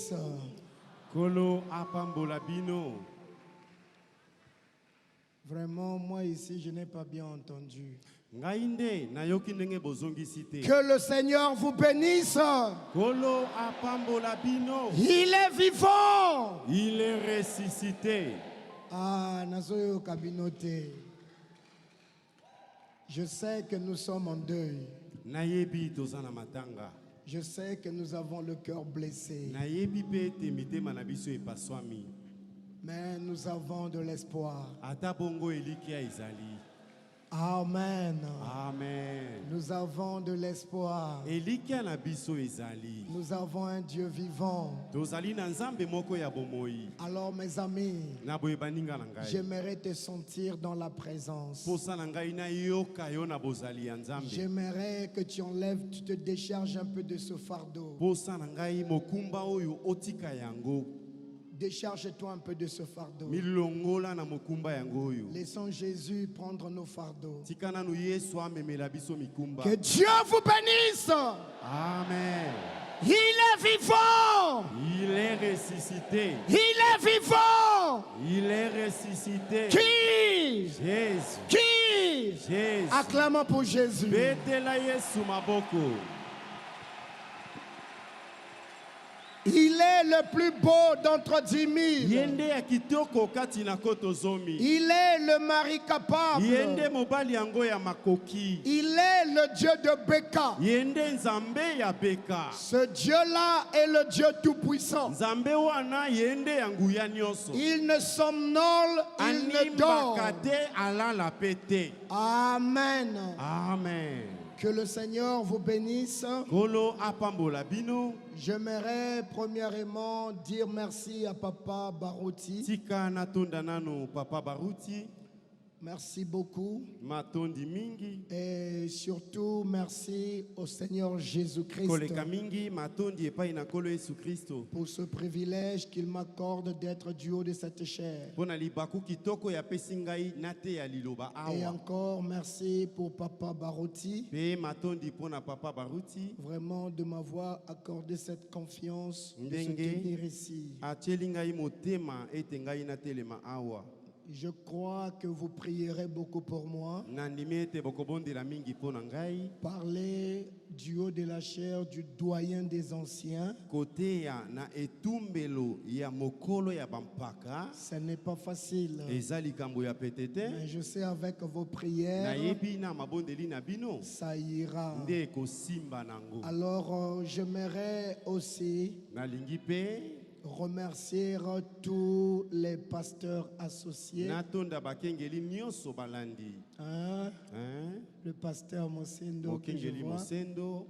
bénisse. Kolo apambola bino. Vraiment, moi ici, je n'ai pas bien entendu. Que le Seigneur vous bénisse. Kolo apambola bino. Il est vivant. Il est ressuscité. Ah, nazoyo kabinote. Je sais que nous sommes en deuil. Nayebi tozana matanga. Je sais que nous avons le cœur blessé. Nayebi pe temite manabiso epaswami. Mais nous avons de l'espoir. Ata bongo elikia izali. Amen. Amen. Nous avons de l'espoir. Elikia na biso izali. Nous avons un Dieu vivant. Tozali na nzambe moko ya bomoi. Alors mes amis, Na boye baninga na ngai. j'aimerais te sentir dans la présence. Posa na ngai na yoka yo na bozali ya nzambe. J'aimerais que tu enlèves, tu te décharges un peu de ce fardeau. Posa na ngai mokumba oyo otika yango. Décharge-toi un peu de ce fardeau. Milongola na mokumba yango oyo. Laissons Jésus prendre nos fardeaux. Tikana nu Yesu amemela biso mikumba. Que Dieu vous bénisse. Amen. Il est vivant. Il est ressuscité. Il est vivant. Il est ressuscité. Qui? Jésus. Qui? Jésus. Acclamons pour Jésus. Betela Yesu maboko. Il est le plus beau d'entre 10 000. Yende ya kitoko kati na koto zomi. Il est le mari capable. Yende mobali yango ya makoki. Il est le Dieu de Beka. Yende nzambe ya beka. Ce Dieu-là est le Dieu tout-puissant. Nzambe wana yende ya nguya nyonso. Il ne somnole, il ne dort. Animbakate alala pete. Amen. Amen. Que le Seigneur vous bénisse. Kolo apambola bino. J'aimerais premièrement dire merci à Papa Barouti. Tika natonda nano Papa Barouti. Merci beaucoup. Matondi mingi. Et surtout, merci au Seigneur Jésus-Christ Koleka mingi matondi epai na kolo Yesu Kristo. pour ce privilège qu'il m'accorde d'être du haut de cette chair. Pona libaku kitoko ya pesi ngai nate ya liloba Et awa. encore, merci pour Papa Barouti, Pe matondi pona Papa Barouti. vraiment de m'avoir accordé cette confiance de se Ndenge. tenir ici. Atieli ngai motema ete ngai natelema awa. Je crois que vous prierez beaucoup pour moi. Nandimi ete bokobondela mingi pona ngai. Parler du haut de la chair du doyen des anciens, Kote ya na etumbelo ya mokolo ya bampaka. ce n'est pas facile. Eza likambo ya petete. Mais je sais avec vos prières, Nayebi na mabondeli na bino. ça ira. Nde kosimba nango. Alors, j'aimerais aussi Nalingi pe remercier tous les pasteurs associés. natonda bakengeli nyonso balandi. Hein? Hein? Le pasteur Mosendo, que je Mokengeli vois, Mosendo,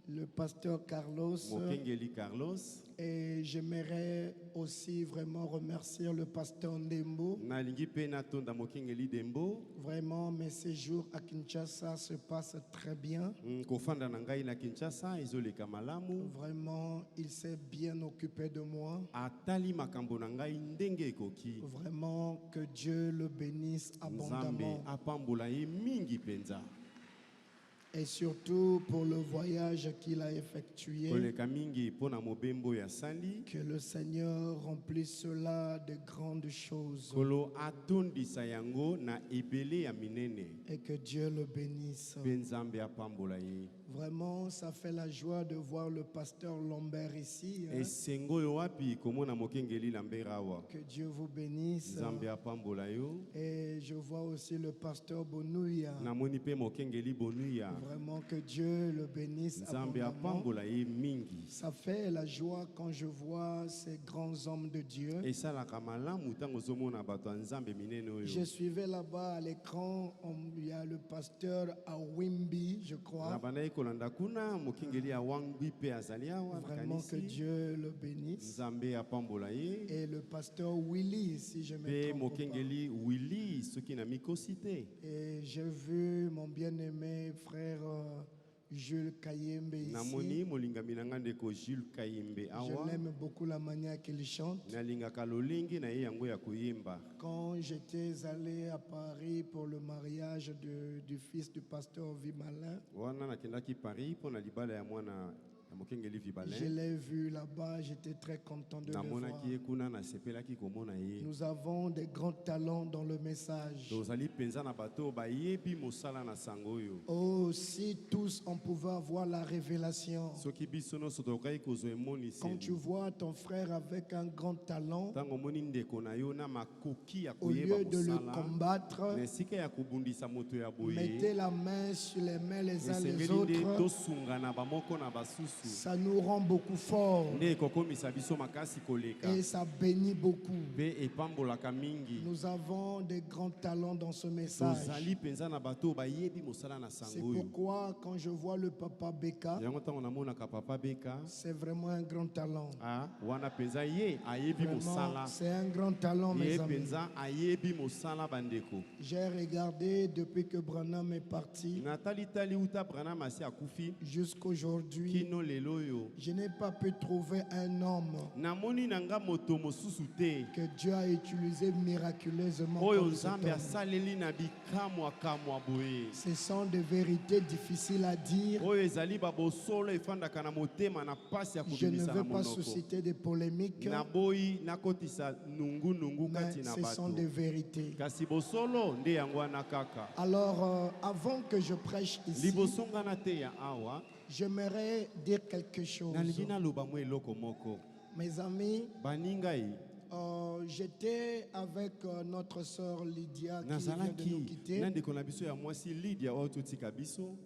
le pasteur Carlos. Mokengeli Carlos. Et j'aimerais aussi vraiment remercier le pasteur Ndembo. Nalingi pe natonda mokengeli Dembo. Vraiment, mes séjours à Kinshasa se passent très bien. Kofanda na ngai na Kinshasa ezoleka malamu. Vraiment, il s'est bien occupé de moi. Atali makambo na ngai ndenge ekoki. Vraiment, que Dieu le bénisse Nzambe abondamment. apambola ye mingi penza. Et surtout pour le voyage qu'il a effectué. Koleka mingi pona mobembo ya sali. Que le Seigneur remplisse cela de grandes choses. Kolo atondisa yango na ebele ya minene. Et que Dieu le bénisse. Pe Nzambe apambola ye. Vraiment, ça fait la joie de voir le pasteur Lambert ici. Hein. Esengo yo wapi komona mokengeli lambera wa. Que Dieu vous bénisse. Nzambe apambola yo. Et je vois aussi le pasteur Bonouya. Namoni pe mokengeli bonuya. Vraiment que Dieu le bénisse Nzambe abondamment. apambola ye mingi. Ça fait la joie quand je vois ces grands hommes de Dieu. Esalaka malamu ntango ozomona bato ya Nzambe minene oyo. Je suivais là-bas à l'écran, il y a le pasteur Awimbi, je Na crois. bandai kolanda kuna mokengeli ya wangbi pe azali awa Vraiment que nakanisi. Dieu le bénisse. Nzambe apambola ye. Et le pasteur Willy, si je me Pe trompe pas. mokengeli Willy soki na mikosi te. Et j'ai vu mon bien-aimé frère Jules Kayembe Namoni ici. molingami na nga ndeko Jules Kayembe Je awa. l'aime beaucoup la manière qu'il chante. Nalingaka lolingi na ye yango ya koyemba. Quand j'étais allé à Paris pour le mariage du fils du pasteur Vimalin, Wana nakendaki Paris pona libala ya mwana Je l'ai vu là-bas, j'étais très content de le voir. Nous avons des grands talents dans le message. Oh, si tous on pouvait avoir la révélation. Quand tu vois ton frère avec un grand talent, au lieu de le combattre, mettez la main sur les mains les uns les autres. Ça nous rend beaucoup forts et ça bénit beaucoup. Nous avons des grands talents dans ce message. C'est pourquoi quand je vois le papa Beka, c'est vraiment un grand talent. C'est un grand talent, mes amis. J'ai regardé depuis que Branham est parti jusqu'aujourd'hui. Je n'ai pas pu trouver un homme que Dieu a utilisé miraculeusement comme cet homme. Ce sont des vérités difficiles à dire. Je ne veux pas susciter des polémiques, mais ce sont des vérités. Alors, avant que je prêche ici, j'aimerais dire quelque chose. Mes amis, j'étais avec notre sœur Lydia qui vient de nous quitter,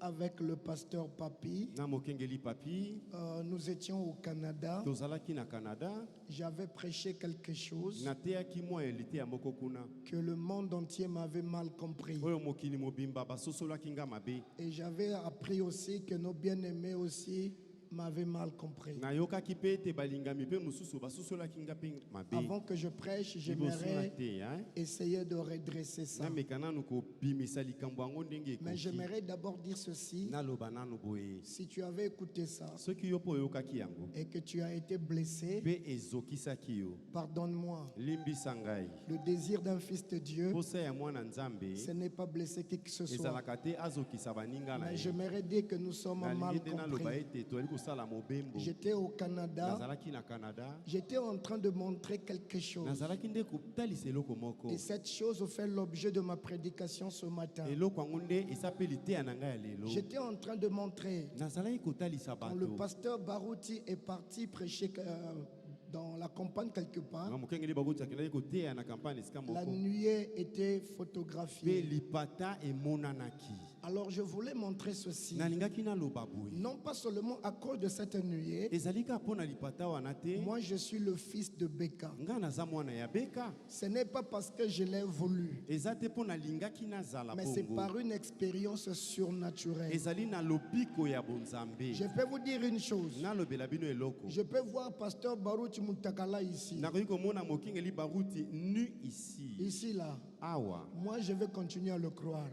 avec le pasteur Papi. Nous étions au Canada. J'avais prêché quelque chose que le monde entier m'avait mal compris. Et j'avais appris aussi que nos bien-aimés aussi m'avait mal compris. Avant que je prêche, j'aimerais essayer de redresser ça. Mais j'aimerais d'abord dire ceci. Si tu avais écouté ça et que tu as été blessé, pardonne-moi. Le désir d'un fils de Dieu, ce n'est pas blesser qui que ce soit. Mais j'aimerais dire que nous sommes mal compris. J'étais au Canada. J'étais en train de montrer quelque chose. Et cette chose fait l'objet de ma prédication ce matin. J'étais en train de montrer quand le pasteur Barouti est parti prêcher dans la campagne quelque part. La nuée était photographiée. Alors je voulais montrer ceci. Non pas seulement à cause de cette nuée. Moi je suis le fils de Beka. Ce n'est pas parce que je l'ai voulu, mais c'est par une expérience surnaturelle. Je peux vous dire une chose. Je peux voir pasteur Barouti Mutakala ici. Ici là. Moi je vais continuer à le croire.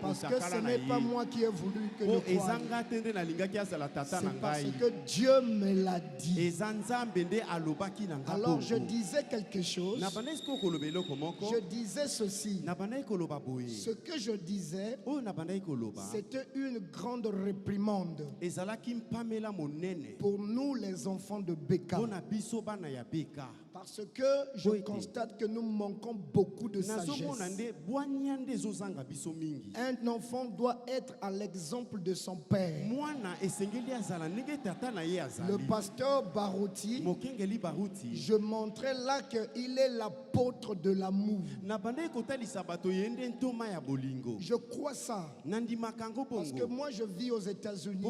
Parce que ce n'est pas moi qui ai voulu que je croie. C'est parce que Dieu me l'a dit. Alors je disais quelque chose. Je disais ceci. Ce que je disais, c'était une grande réprimande pour nous les enfants de Beka. Parce que je constate que nous manquons beaucoup de sagesse. Un enfant doit être à l'exemple de son père. Le pasteur Barouti, je montrais là qu'il est l'apôtre de l'amour. Je crois ça. Parce que moi je vis aux États-Unis.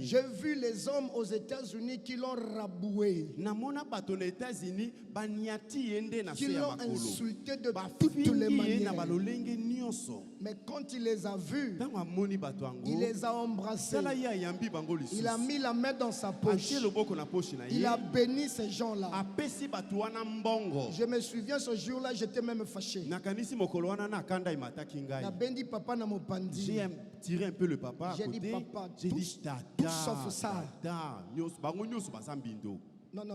J'ai vu les hommes aux États-Unis qui l'ont raboué, qui l'ont insulté de toutes les manières. Mais quand il les a vus, il les a embrassés. Il a mis la main dans sa poche. Il a béni ces gens-là. Je me souviens ce jour-là, j'étais même fâché. J'ai tiré un peu le papa à J'ai côté. dit papa, J'ai dit tout sauf ça. Non.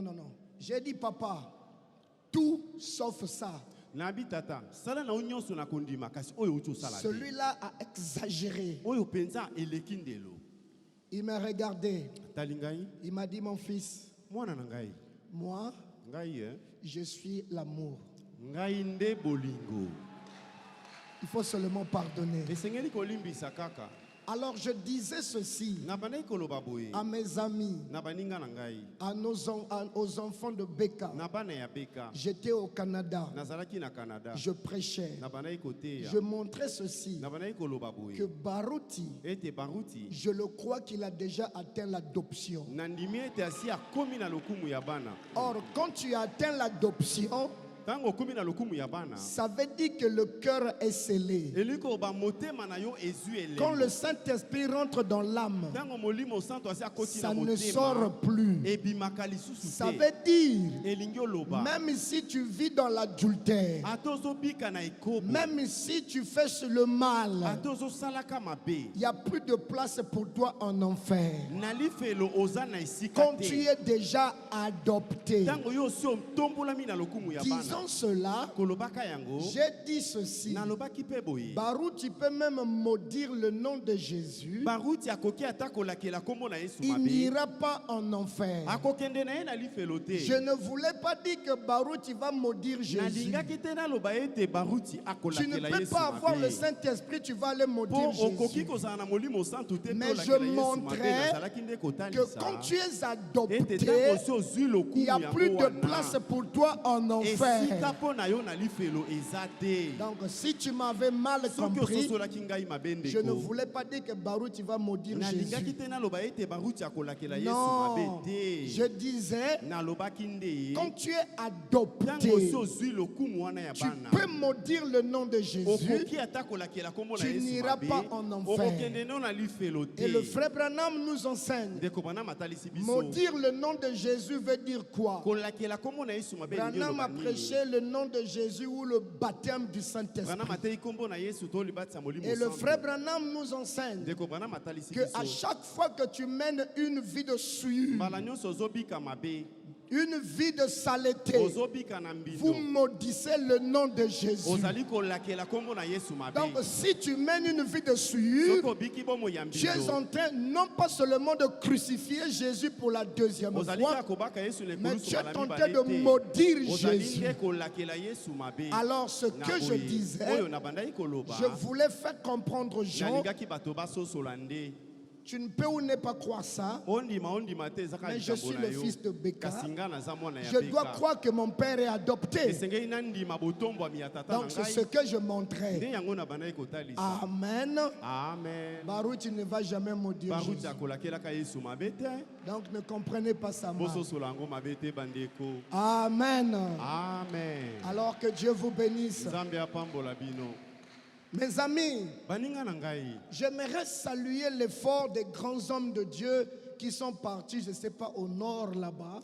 J'ai dit papa, tout sauf ça. Celui-là a exagéré. Il m'a regardé. Il m'a dit, mon fils, moi, je suis l'amour. Il faut seulement pardonner. Alors je disais ceci à mes amis, aux enfants de Beka. J'étais au Canada. Je prêchais. Je montrais ceci, que Baruti, je le crois qu'il a déjà atteint l'adoption. Or, quand tu as atteint l'adoption, ça veut dire que le cœur est scellé. Quand le Saint-Esprit rentre dans l'âme, ça ne sort plus. Ça veut dire, même si tu vis dans l'adultère, même si tu fais le mal, il n'y a plus de place pour toi en enfer. Quand tu es déjà adopté, disons cela, j'ai dit ceci. Barou, tu peux même maudire le nom de Jésus. Il n'ira pas en enfer. Je ne voulais pas dire que Barou, tu vas maudire Jésus. Tu ne peux pas avoir le Saint-Esprit, tu vas aller maudire Jésus. Mais je montrais que quand tu es adopté, il n'y a plus de place pour toi en enfer. Donc si tu m'avais mal compris, je ne voulais pas dire que Barou tu vas maudire Jésus. Non, je disais, quand tu es adopté, tu peux maudire le nom de Jésus, tu n'iras pas en enfer. Et le frère Branham nous enseigne, maudire le nom de Jésus veut dire quoi? Branham a prêché le nom de Jésus ou le baptême du Saint-Esprit. Et le frère Branham nous enseigne que à chaque fois que tu mènes une vie de souillure, une vie de saleté, vous maudissez le nom de Jésus. Donc si tu mènes une vie de souillure, tu es en train non pas seulement de crucifier Jésus pour la deuxième fois, mais tu es en train de maudire Jésus. Alors ce que je disais, je voulais faire comprendre aux gens, tu ne peux ou ne pas croire ça, mais je suis le fils de Beka. Je dois croire que mon père est adopté. Donc c'est ce que je montrais. Amen. Barou, tu ne vas jamais maudire Jésus. Donc ne comprenez pas ça mal. Amen. Alors que Dieu vous bénisse. Mes amis, j'aimerais saluer l'effort des grands hommes de Dieu qui sont partis, je ne sais pas, au nord là-bas.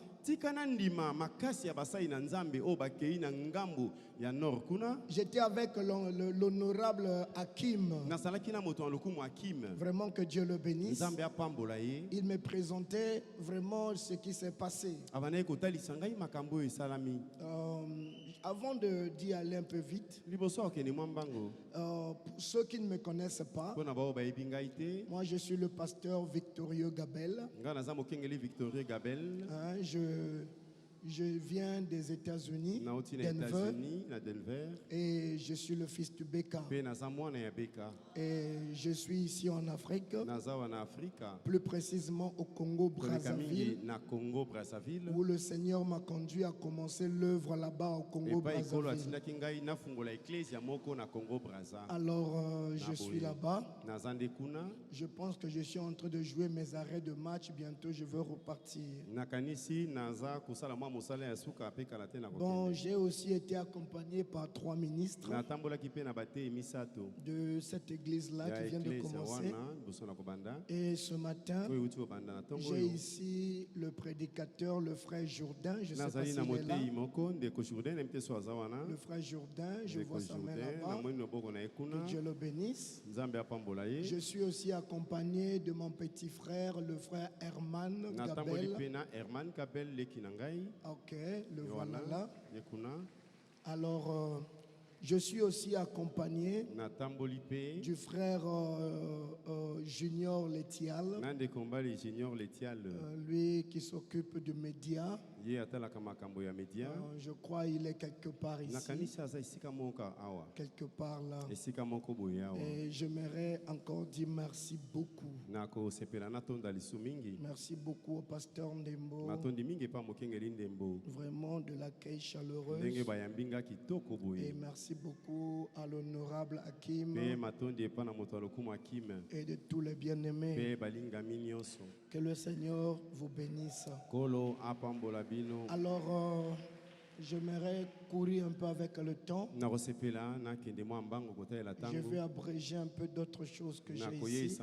J'étais avec l'honorable Hakim. Vraiment que Dieu le bénisse. Il me présentait vraiment ce qui s'est passé. Avant d'y aller un peu vite, pour ceux qui ne me connaissent pas, moi je suis le pasteur Victorieux Gabel. Je viens des États-Unis, Denver, et je suis le fils de Beka. Et je suis ici en Afrique, plus précisément au Congo-Brazzaville, où le Seigneur m'a conduit à commencer l'œuvre là-bas au Congo-Brazzaville. Alors je suis là-bas. Je pense que je suis en train de jouer mes arrêts de match. Bientôt je veux repartir. Bon, j'ai aussi été accompagné par 3 ministres de cette église-là qui vient de commencer. Et ce matin, j'ai ici le prédicateur, le frère Jourdain. Je ne sais pas s'il est là. Le frère Jourdain, je vois sa main là-bas. Que Dieu le bénisse. Je suis aussi accompagné de mon petit frère, le frère Herman Gabel. Ok, le voilà là. Alors, Je suis aussi accompagné du frère Junior Letial, lui qui s'occupe du média. Je crois qu'il est quelque part ici, quelque part là. Et j'aimerais encore dire merci beaucoup. Merci beaucoup au pasteur Ndembo, vraiment de l'accueil chaleureux. Et merci beaucoup à l'honorable Hakim et de tous les bien-aimés. Que le Seigneur vous bénisse. Alors, j'aimerais courir un peu avec le temps. Je vais abréger un peu d'autres choses que j'ai ici.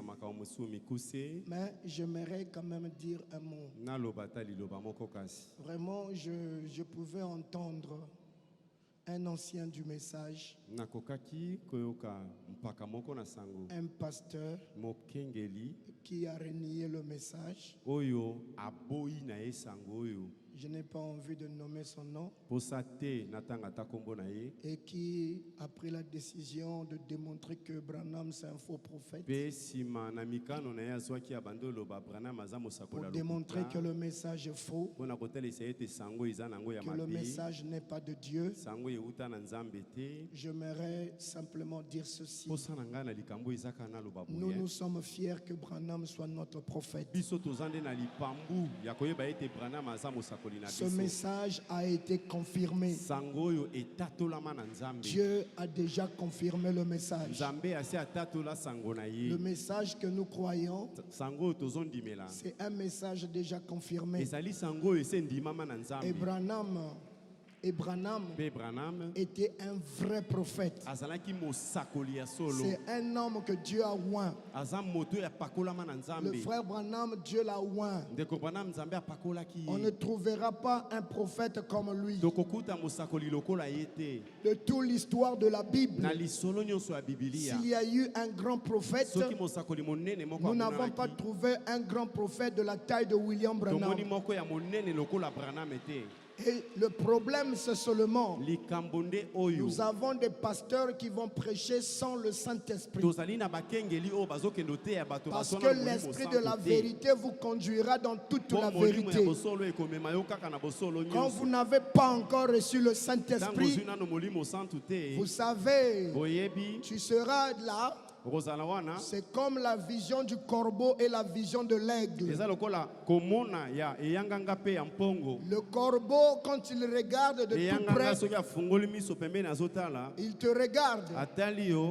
Mais j'aimerais quand même dire un mot. Vraiment, je pouvais entendre un ancien du message, un pasteur qui a renié le message. Je n'ai pas envie de nommer son nom, et qui a pris la décision de démontrer que Branham c'est un faux prophète, pour démontrer que le message est faux, que le message n'est pas de Dieu. J'aimerais simplement dire ceci: nous sommes fiers que Branham soit notre prophète. Ce message a été confirmé. Dieu a déjà confirmé le message. Le message que nous croyons, c'est un message déjà confirmé. Et Branham était un vrai prophète. C'est un homme que Dieu a oint. Le frère Branham, Dieu l'a oint. On ne trouvera pas un prophète comme lui. De toute l'histoire de la Bible, s'il y a eu un grand prophète, nous n'avons pas trouvé un grand prophète de la taille de William Branham. Et le problème, c'est seulement nous avons des pasteurs qui vont prêcher sans le Saint-Esprit. Parce que l'Esprit de la vérité vous conduira dans toute la vérité. Quand vous n'avez pas encore reçu le Saint-Esprit, vous savez, tu seras là. C'est comme la vision du corbeau et la vision de l'aigle. Le corbeau, quand il regarde de tout près, il te regarde.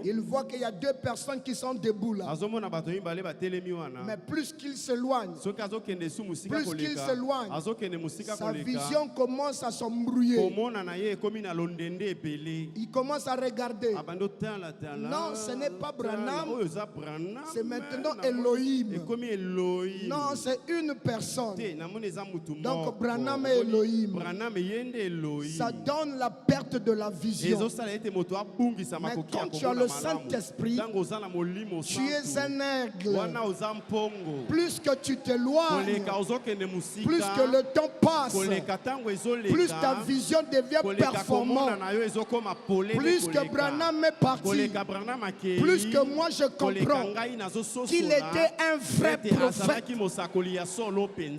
Il voit qu'il y a deux personnes qui sont debout là. Mais plus qu'il s'éloigne, sa vision commence à s'embrouiller. Il commence à regarder. Non, ce n'est pas Branham. C'est maintenant Elohim. Non, c'est une personne. Donc Branham et Elohim. Ça donne la perte de la vision. Mais quand tu as le Saint-Esprit, tu es un aigle. Plus que tu t'éloignes, plus que le temps passe, plus ta vision devient performante. Plus que Branham est parti, plus que moi je comprends qu'il était un vrai prophète.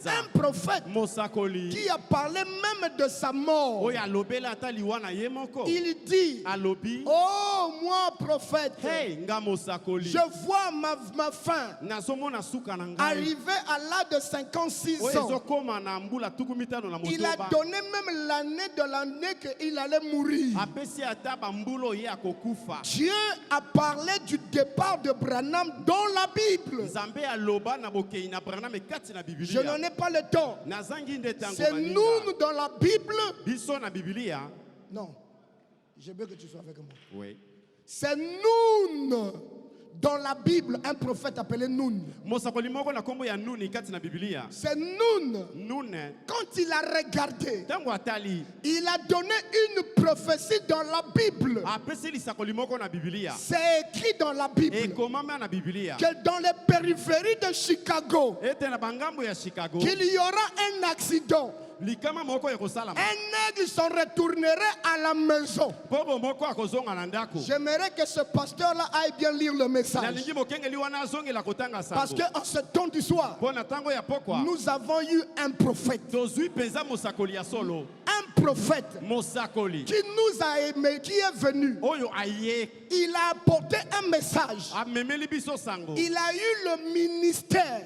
Un prophète qui a parlé même de sa mort. Il dit: oh, moi prophète, je vois ma fin arriver à l'âge de 56 ans. Il a donné même l'année de l'année qu'il allait mourir. Dieu a parlé du départ de Branham dans la Bible. Je n'en ai pas le temps. C'est nous dans la Bible. Non, je veux que tu sois avec moi. Oui. C'est nous dans la Bible, un prophète appelé Nun. C'est Nun. Quand il a regardé, il a donné une prophétie dans la Bible. C'est écrit dans la Bible que dans les périphéries de Chicago, qu'il y aura un accident. aigle s'en retournerait à la maison. J'aimerais que ce pasteur-là aille bien lire le message. Parce qu'en ce temps du soir, nous avons eu un prophète. Un prophète qui nous a aimés, qui est venu. Il a apporté un message. Il a eu le ministère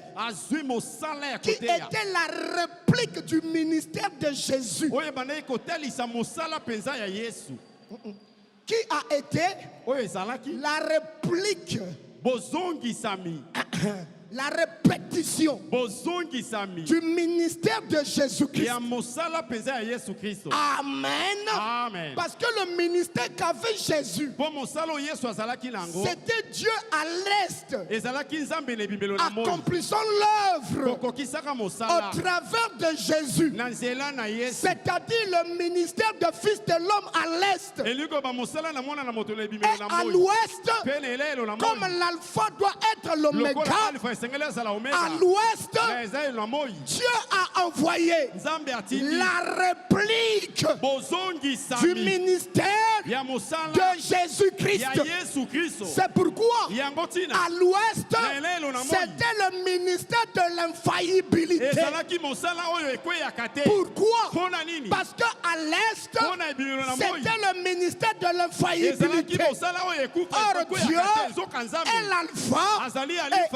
qui était la réplique du ministère de Jésus. Qui a été la réplique, la répétition du ministère de Jésus-Christ. Amen. Parce que le ministère qu'avait Jésus, c'était Dieu à l'est, accomplissant l'œuvre au travers de Jésus. C'est-à-dire le ministère de Fils de l'homme à l'est et à l'ouest, comme l'alpha doit être l'oméga. À l'ouest, Dieu a envoyé la réplique du ministère de Jésus-Christ. C'est pourquoi à l'ouest, c'était le ministère de l'infaillibilité. Pourquoi? Parce qu'à l'est, c'était le ministère de l'infaillibilité. Or, Dieu est l'alpha et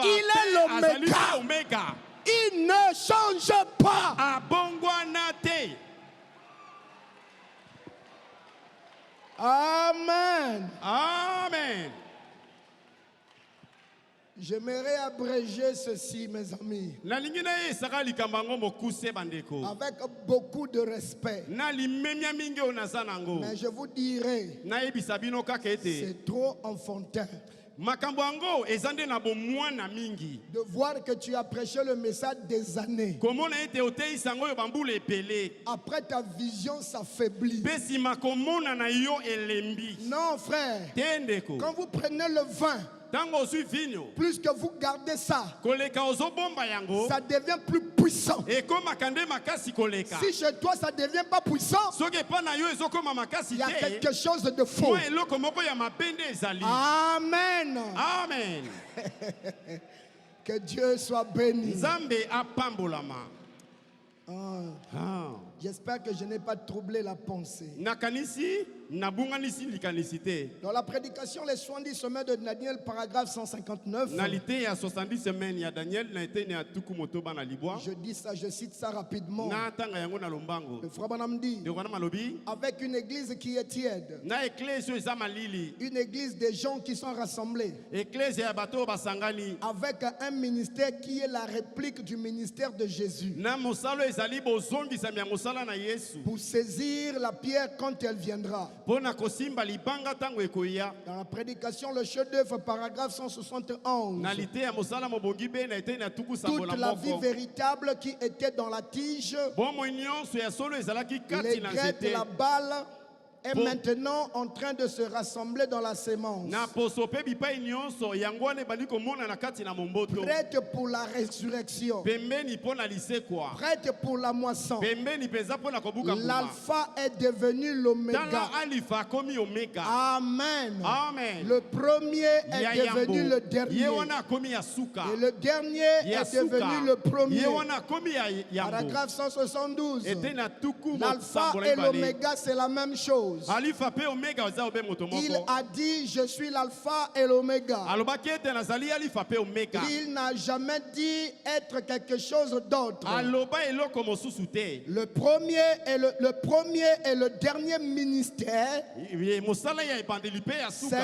il est l'oméga. Il ne change pas. Amen. Amen. J'aimerais abréger ceci, mes amis, avec beaucoup de respect. Mais je vous dirai, c'est trop enfantin de voir que tu as prêché le message des années. Après, ta vision s'affaiblit. Non, frère. Quand vous prenez le vin, plus que vous gardez ça, ça devient plus puissant. Si chez toi ça ne devient pas puissant, il y a quelque chose de faux. Amen. Amen. Que Dieu soit béni. J'espère que je n'ai pas troublé la pensée. Dans la prédication, les 70 semaines de Daniel, paragraphe 159. Je dis ça, je cite ça rapidement. Le frère Branham dit, avec une église qui est tiède, une église des gens qui sont rassemblés, avec un ministère qui est la réplique du ministère de Jésus, pour saisir la pierre quand elle viendra. Dans la prédication, le chef-d'œuvre, paragraphe 171. Toute la vie véritable qui était dans la tige, les graines et la balle, est maintenant en train de se rassembler dans la sémence. Prête pour la résurrection. Prête pour la moisson. L'alpha est devenu l'oméga. Amen. Amen. Le premier est devenu le dernier. Et le dernier est devenu le premier. Paragraphe 172. L'alpha et l'oméga, c'est la même chose. Il a dit, je suis l'alpha et l'oméga. Il n'a jamais dit être quelque chose d'autre. Le premier et le dernier ministère, c'est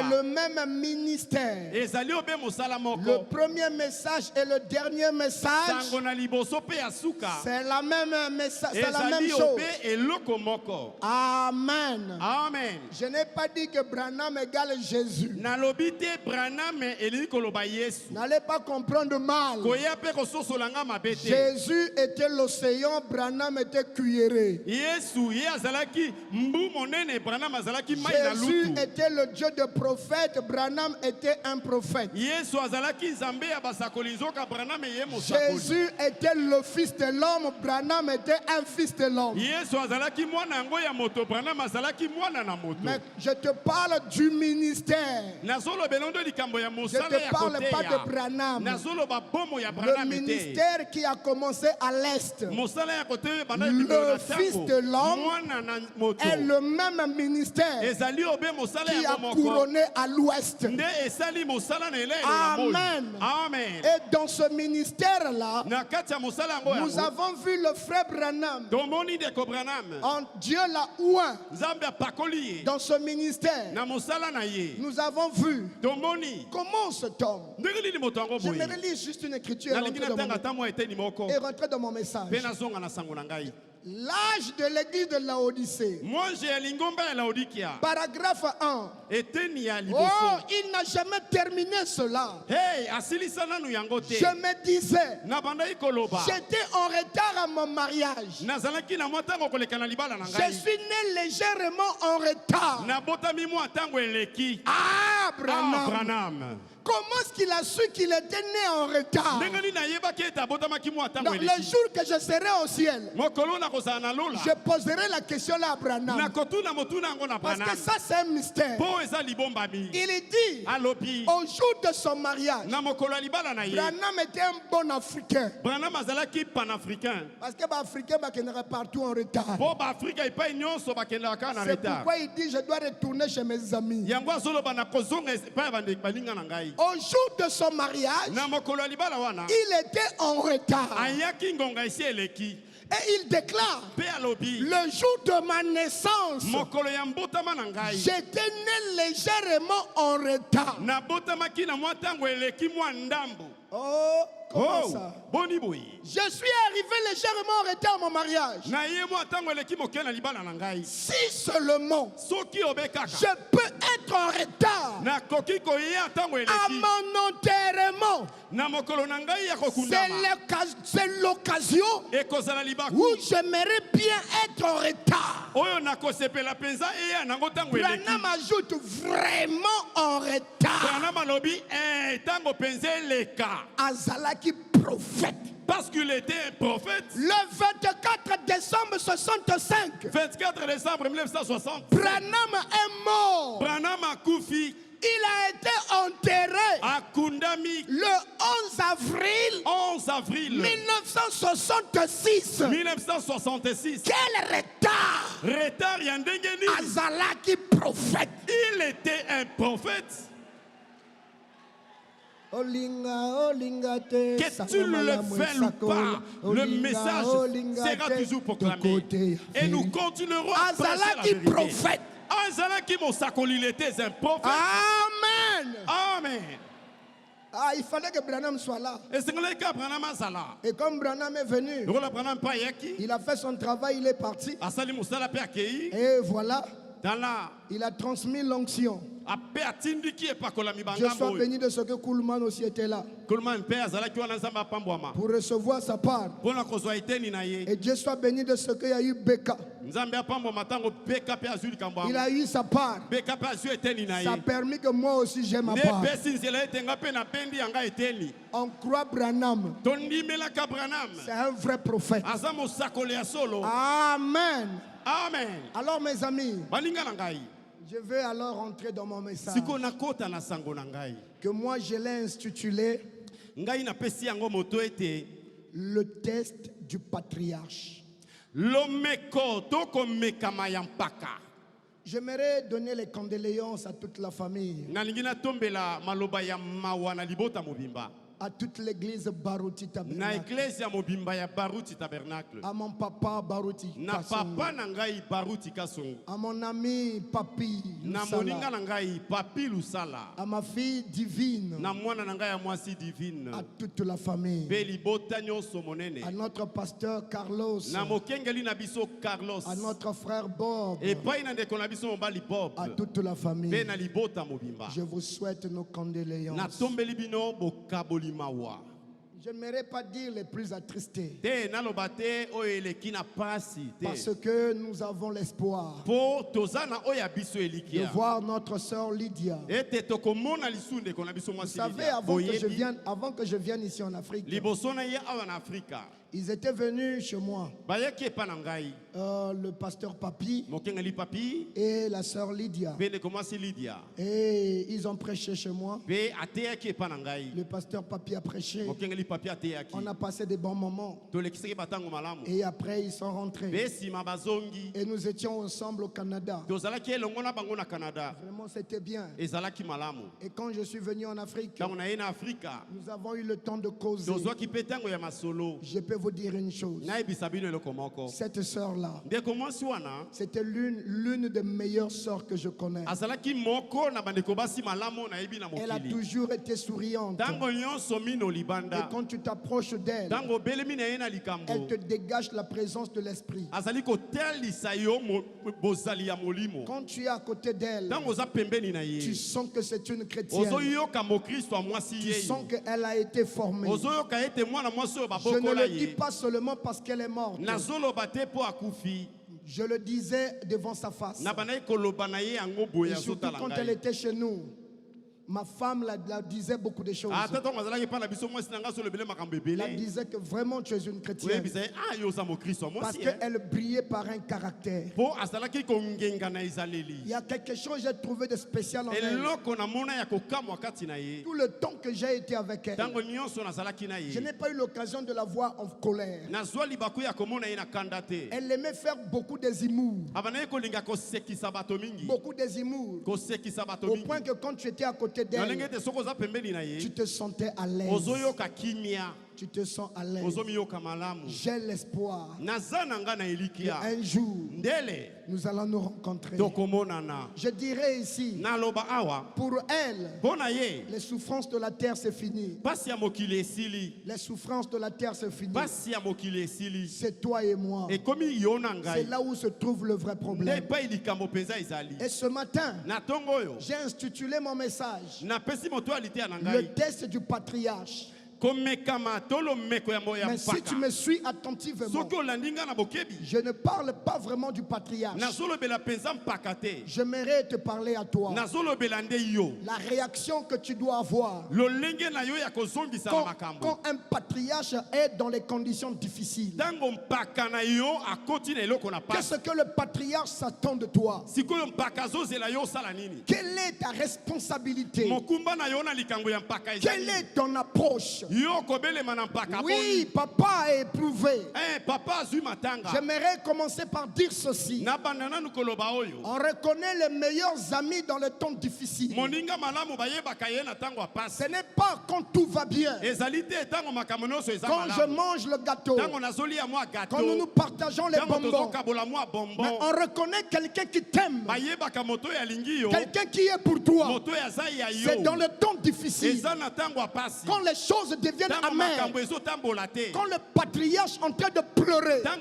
le même ministère. Le premier message et le dernier message, c'est la même message, c'est la même chose. Amen. Amen. Je n'ai pas dit que Branham égale Jésus. N'allez pas comprendre mal. Jésus était l'océan, Branham était cuilleré. Jésus était le Dieu de prophète, Branham était un prophète. Jésus était le fils de l'homme, Branham était un fils de l'homme. Mais je te parle du ministère. Je ne te parle pas de Branham. Le ministère qui a commencé à l'Est. Le fils de l'homme est le même ministère qui a couronné à l'Ouest. Amen. Et dans ce ministère-là, nous avons vu le frère Branham. Dieu l'a oint dans ce ministère. Nous avons vu comment cet homme. J'aimerais lire juste une écriture et rentrer dans mon message. L'âge de l'église de Laodicée. Paragraphe 1. Oh, il n'a jamais terminé cela. Je me disais, j'étais en retard à mon mariage. Je suis né légèrement en retard. Ah, Branham. Comment est-ce qu'il a su qu'il était né en retard? Donc, le jour que je serai au ciel, je poserai la question là à Branham. Parce que ça, c'est un mystère. Il dit, au jour de son mariage, Branham était un bon Africain. Parce que les Africains sont partout en retard. C'est pourquoi il dit, je dois retourner chez mes amis. Au jour de son mariage, il était en retard. Et il déclare, le jour de ma naissance, j'étais né légèrement en retard. Oh, comment ça? Je suis arrivé légèrement en retard à mon mariage. Si seulement je peux être en retard à mon enterrement, c'est l'occasion où j'aimerais bien être en retard. Branham ajoute vraiment en retard. Azalaki prophète. Parce qu'il était un prophète. Le 24 décembre 65. 24 décembre 1960. Branham est mort. Branham a koufi. Il a été enterré à Kundami le 11 avril 1966. 1966. Quel retard! Retard yandengeni. Azalaki prophète. Il était un prophète. Que tu le veuilles ou pas, le message sera toujours proclamé. Et nous continuerons à prêcher la vérité. Prophète. Il était un prophète. Amen. Amen. Ah, il fallait que Branham soit là. Et comme Branham est venu, il a fait son travail, il est parti. Et voilà, il a transmis l'onction. Je sois béni de ce que Kuhlman aussi était là pour recevoir sa part. Et Dieu soit béni de ce qu'il y a eu Beka. Il a eu sa part. Ça a permis que moi aussi j'ai ma part. On croit Branham. C'est un vrai prophète. Amen. Amen. Alors mes amis, je vais alors entrer dans mon message que moi je l'ai intitulé le test du patriarche. J'aimerais donner les condoléances à toute la famille. À toute l'église Baruti Tabernacle. À mon papa Baruti Kasongo. À mon ami Papi Lusala. À ma fille divine. À toute la famille. À notre pasteur Carlos. À notre frère Bob. À toute la famille. Je vous souhaite nos condoléances. Je n'aimerais pas dire les plus attristés. Parce que nous avons l'espoir de voir notre sœur Lydia. Vous savez, avant que je vienne ici en Afrique, ils étaient venus chez moi. Le pasteur Papi et la sœur Lydia. Et ils ont prêché chez moi. Le pasteur Papi a prêché. On a passé des bons moments. Et après ils sont rentrés. Et nous étions ensemble au Canada. Vraiment c'était bien. Et quand je suis venu en Afrique, nous avons eu le temps de causer. Je peux vous dire une chose. Cette sœur-là, c'était l'une des meilleures sœurs que je connais. Elle a toujours été souriante. Et quand tu t'approches d'elle, elle te dégage la présence de l'esprit. Quand tu es à côté d'elle, tu sens que c'est une chrétienne. Tu sens qu'elle a été formée. Je ne le dis pas seulement parce qu'elle est morte. Je le disais devant sa face. Et surtout quand elle était chez nous. Ma femme la disait beaucoup de choses. Elle disait que vraiment tu es une chrétienne. Parce qu'elle brillait par un caractère. Il y a quelque chose que j'ai trouvé de spécial en elle. Tout le temps que j'ai été avec elle, je n'ai pas eu l'occasion de la voir en colère. Elle aimait faire beaucoup des humours. Beaucoup des humours. Au point que quand tu étais à côté d'elle, tu te sentais à l'aise. Tu te sens à l'aise. J'ai l'espoir qu'un jour, nous allons nous rencontrer. Je dirais ici, pour elle, les souffrances de la terre, c'est fini. Les souffrances de la terre, c'est fini. C'est toi et moi. C'est là où se trouve le vrai problème. Et ce matin, j'ai intitulé mon message le test du patriarche. Mais si tu me suis attentivement, je ne parle pas vraiment du patriarche. J'aimerais te parler à toi. La réaction que tu dois avoir quand un patriarche est dans les conditions difficiles. Qu'est-ce que le patriarche s'attend de toi? Quelle est ta responsabilité? Quelle est ton approche? Oui, papa a éprouvé. J'aimerais commencer par dire ceci. On reconnaît les meilleurs amis dans les temps difficiles. Ce n'est pas quand tout va bien. Quand je mange le gâteau. Quand nous nous partageons les bonbons. Mais on reconnaît quelqu'un qui t'aime. Quelqu'un qui est pour toi. C'est dans le temps difficile. Quand les choses deviennent amères. Quand le patriarche est en train de pleurer. Quand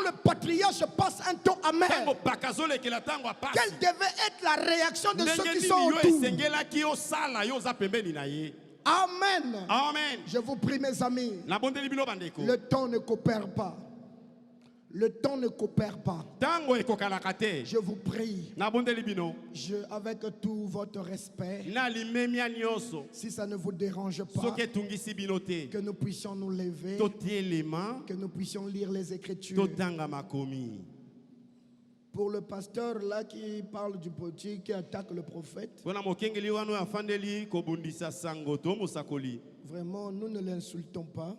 le patriarche passe un temps amer. Quelle devait être la réaction de ceux qui sont autour? Amen. Amen. Je vous prie mes amis. Le temps ne coopère pas. Le temps ne coopère pas. Je vous prie, avec tout votre respect, si ça ne vous dérange pas, que nous puissions nous lever, que nous puissions lire les Écritures. Pour le pasteur là qui parle du politique, qui attaque le prophète, vraiment nous ne l'insultons pas,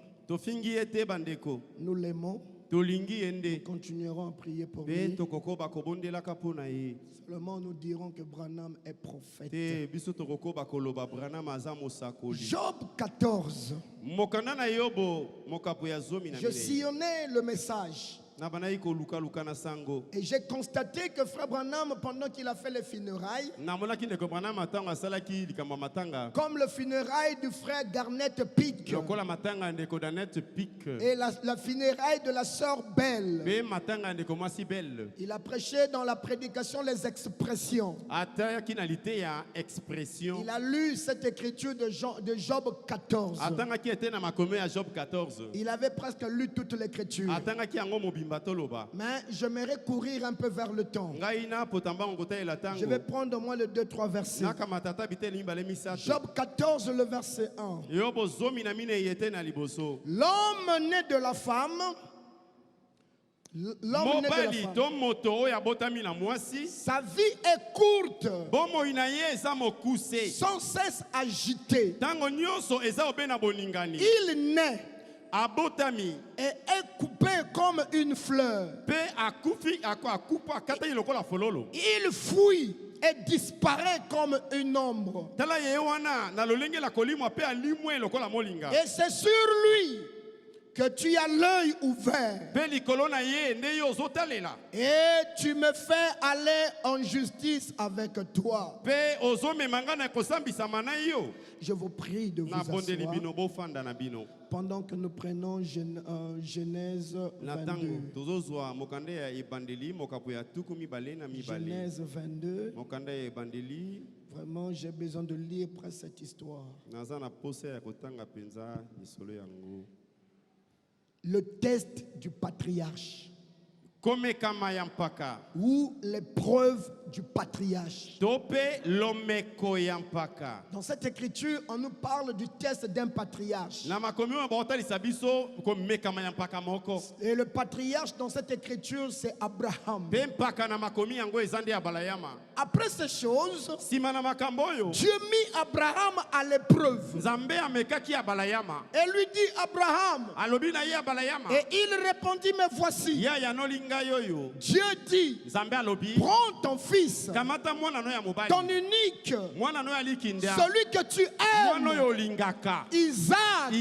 nous l'aimons. Nous continuerons à prier pour lui. Seulement nous dirons que Branham est prophète. Job 14. Je sillonnais le message. Et j'ai constaté que Frère Branham, pendant qu'il a fait les funérailles, comme le funérail du frère Garnett Pick et la funéraille de la sœur Belle, il a prêché dans la prédication les expressions. Il a lu cette écriture de Job 14. Il avait presque lu toute l'écriture. Mais j'aimerais courir un peu vers le temps. Je vais prendre au moins les 2-3 versets. Job 14, le verset 1. L'homme né de la femme, sa vie est courte, sans cesse agitée. Il naît et est coupé comme une fleur. Il fuit et disparaît comme une ombre. Et c'est sur lui que tu as l'œil ouvert. Et tu me fais aller en justice avec toi. Je vous prie de vous asseoir pendant que nous prenons Genèse 22. Genèse 22. Vraiment, j'ai besoin de lire presque cette histoire. Le test du patriarche. Ou les preuves du patriarche. Dans cette écriture, on nous parle du test d'un patriarche. Et le patriarche dans cette écriture, c'est Abraham. Après ces choses, Dieu mit Abraham à l'épreuve. Et lui dit Abraham. Et il répondit, mais voici. Dieu dit, prends ton fils, ton unique, celui que tu aimes, Isaac,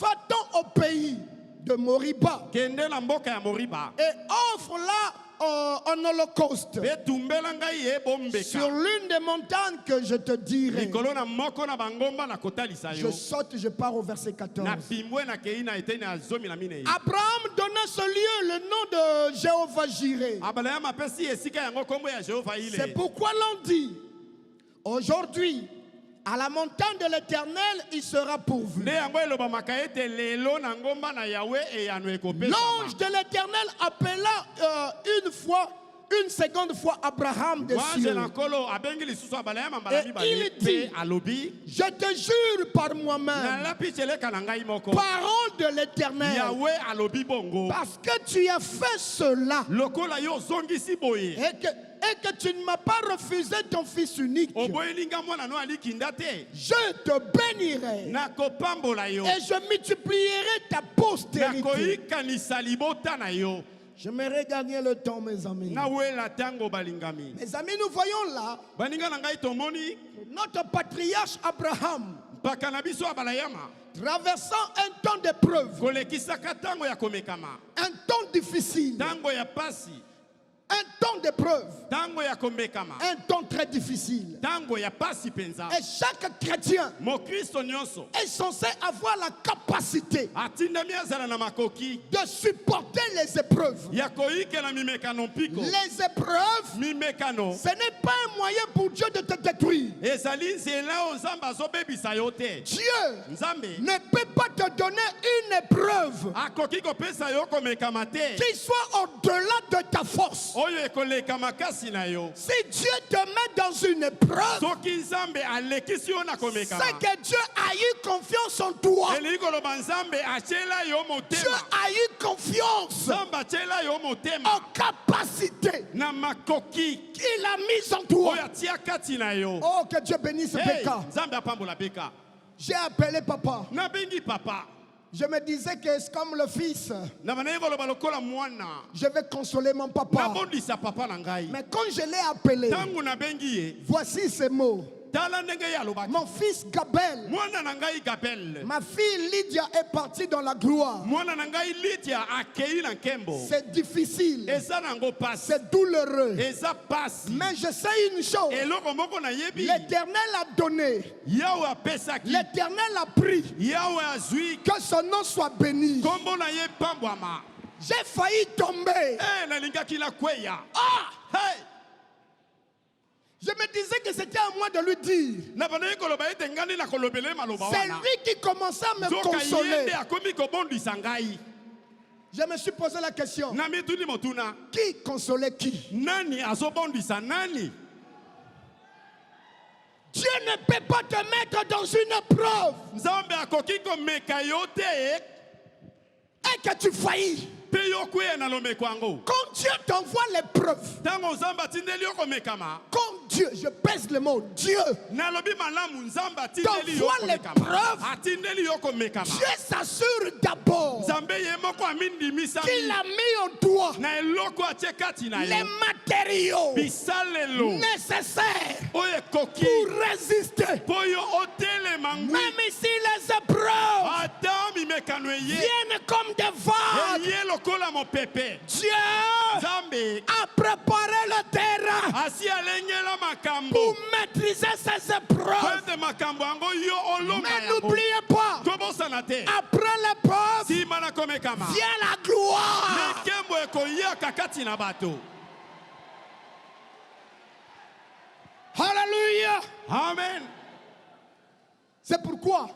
va-t'en au pays de Moriba et offre-la en holocauste sur l'une des montagnes que je te dirai. Je saute, je pars au verset 14. Abraham donna ce lieu le nom de Jéhovah Jireh. C'est pourquoi l'on dit aujourd'hui, à la montagne de l'Éternel, il sera pourvu. L'ange de l'Éternel appela une seconde fois Abraham des cieux. Et il dit, je te jure par moi-même, parole de l'Éternel, parce que tu as fait cela, et que tu ne m'as pas refusé ton fils unique, je te bénirai et je multiplierai ta postérité. J'aimerais gagner le temps, mes amis. Mes amis, nous voyons là notre patriarche Abraham traversant un temps d'épreuve, un temps difficile, un temps d'épreuve, un temps très difficile. Et chaque chrétien est censé avoir la capacité de supporter les épreuves. Les épreuves, ce n'est pas un moyen pour Dieu de te détruire. Dieu ne peut pas te donner une épreuve qui soit au-delà de ta force. Si Dieu te met dans une épreuve, c'est que Dieu a eu confiance en toi. Dieu a eu confiance en capacité qu'il a mis en toi. Oh, que Dieu bénisse Beka. J'ai appelé papa. Je me disais que c'est comme le fils. Je vais consoler mon papa. Mais quand je l'ai appelé, voici ces mots. Mon fils Gabel, ma fille Lydia est partie dans la gloire. C'est difficile, c'est douloureux. Mais je sais une chose, l'Éternel a donné, l'Éternel a pris, que son nom soit béni. J'ai failli tomber. Je me disais que c'était à moi de lui dire. C'est lui qui commençait à me consoler. Je me suis posé la question. Qui consolait qui? Dieu ne peut pas te mettre dans une preuve et que tu faillis. Quand Dieu t'envoie l'épreuve, quand Dieu, je pèse le mot, Dieu t'envoie l'épreuve, Dieu s'assure d'abord qu'il a mis en toi les matériaux nécessaires pour résister. Même si les épreuves viennent comme des vagues, Dieu a préparé le terrain pour maîtriser ces épreuves. Mais n'oubliez pas, après l'épreuve vient la gloire. Alléluia. Amen. C'est pourquoi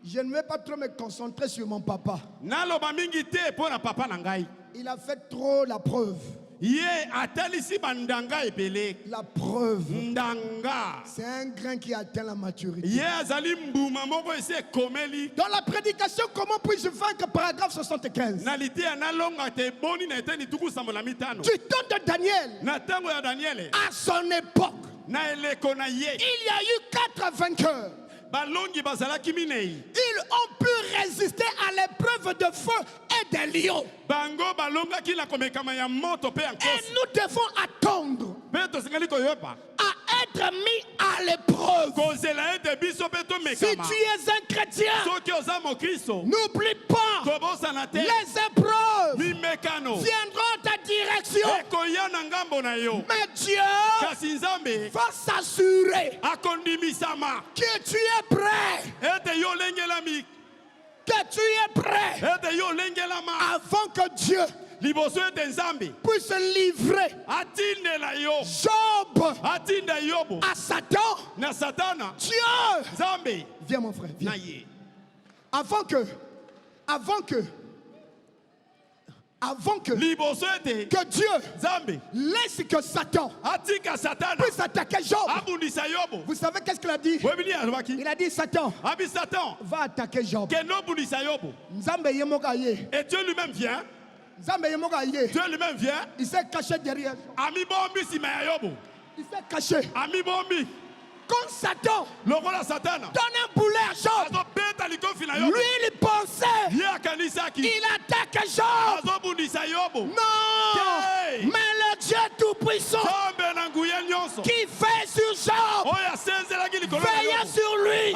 je ne vais pas trop me concentrer sur mon papa. Il a fait trop la preuve. La preuve, c'est un grain qui atteint la maturité. Dans la prédication, comment puis-je vaincre, paragraphe 75? Du temps de Daniel, à son époque, il y a eu 4 vainqueurs. Ils ont pu résister à l'épreuve de feu et des lions. Et nous devons attendre à être mis à l'épreuve. Si tu es un chrétien, n'oublie pas, les épreuves viendront à ta direction. Mais Dieu va s'assurer que tu es prêt. Que tu es prêt avant que Dieu puisse livrer Job à Satan. Dieu, viens mon frère, viens. Avant que Dieu laisse que Satan puisse attaquer Job. Vous savez qu'est-ce qu'il a dit? Il a dit, Satan va attaquer Job. Et Dieu lui-même vient. Il s'est caché derrière. Il s'est caché. Quand Satan donne un boulet à Job, lui il pensait il attaque Job. Non, mais le Dieu tout-puissant qui fait sur Job veille sur lui.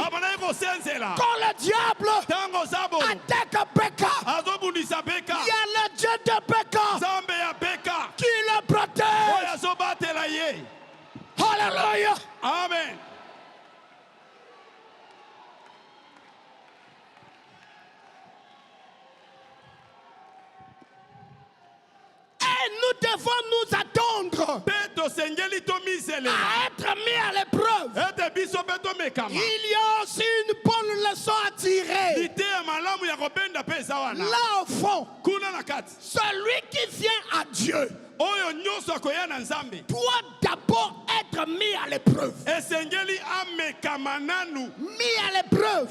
Quand le diable attaque Becca, il y a le Dieu de Becca qui le protège. Alléluia. Amen. Et nous devons nous attendre à être mis à l'épreuve. Il y a aussi une bonne leçon à tirer. Là au fond, celui qui vient à Dieu doit d'abord être mis à l'épreuve. Mis à l'épreuve.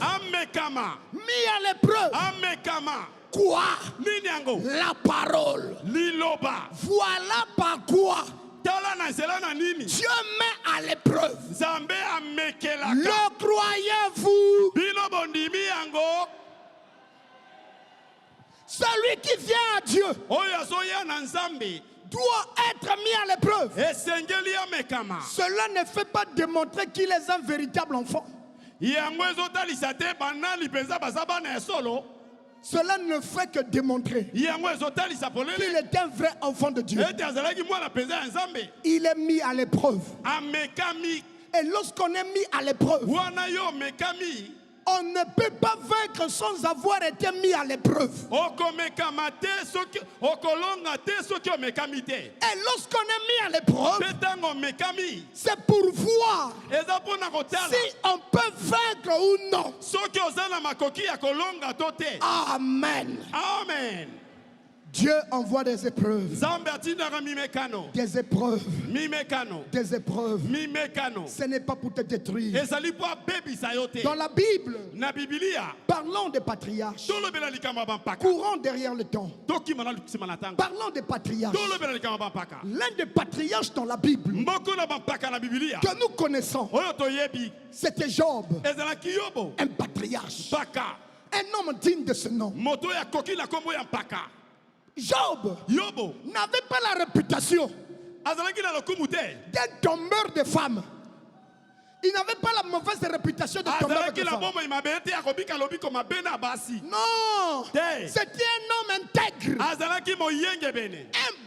Mis à l'épreuve. Quoi? La parole. Voilà par quoi Dieu met à l'épreuve. Le croyez-vous? Celui qui vient à Dieu doit être mis à l'épreuve. Cela ne fait pas démontrer qu'il est un véritable enfant. Cela ne fait que démontrer qu'il est un vrai enfant de Dieu. Il est mis à l'épreuve. Et lorsqu'on est mis à l'épreuve, on ne peut pas vaincre sans avoir été mis à l'épreuve. Et lorsqu'on est mis à l'épreuve, c'est pour voir si on peut vaincre ou non. Amen. Amen. Dieu envoie des épreuves. Des épreuves. Des épreuves. Ce n'est pas pour te détruire. Dans la Bible, parlons des patriarches. Courons derrière le temps. Parlons des patriarches. L'un des patriarches dans la Bible que nous connaissons, c'était Job. Un patriarche. Un homme digne de ce nom. Job n'avait pas la réputation d'un tombeur de femmes. Il n'avait pas la mauvaise réputation de tombeur de femmes. Non, c'était un homme intègre, un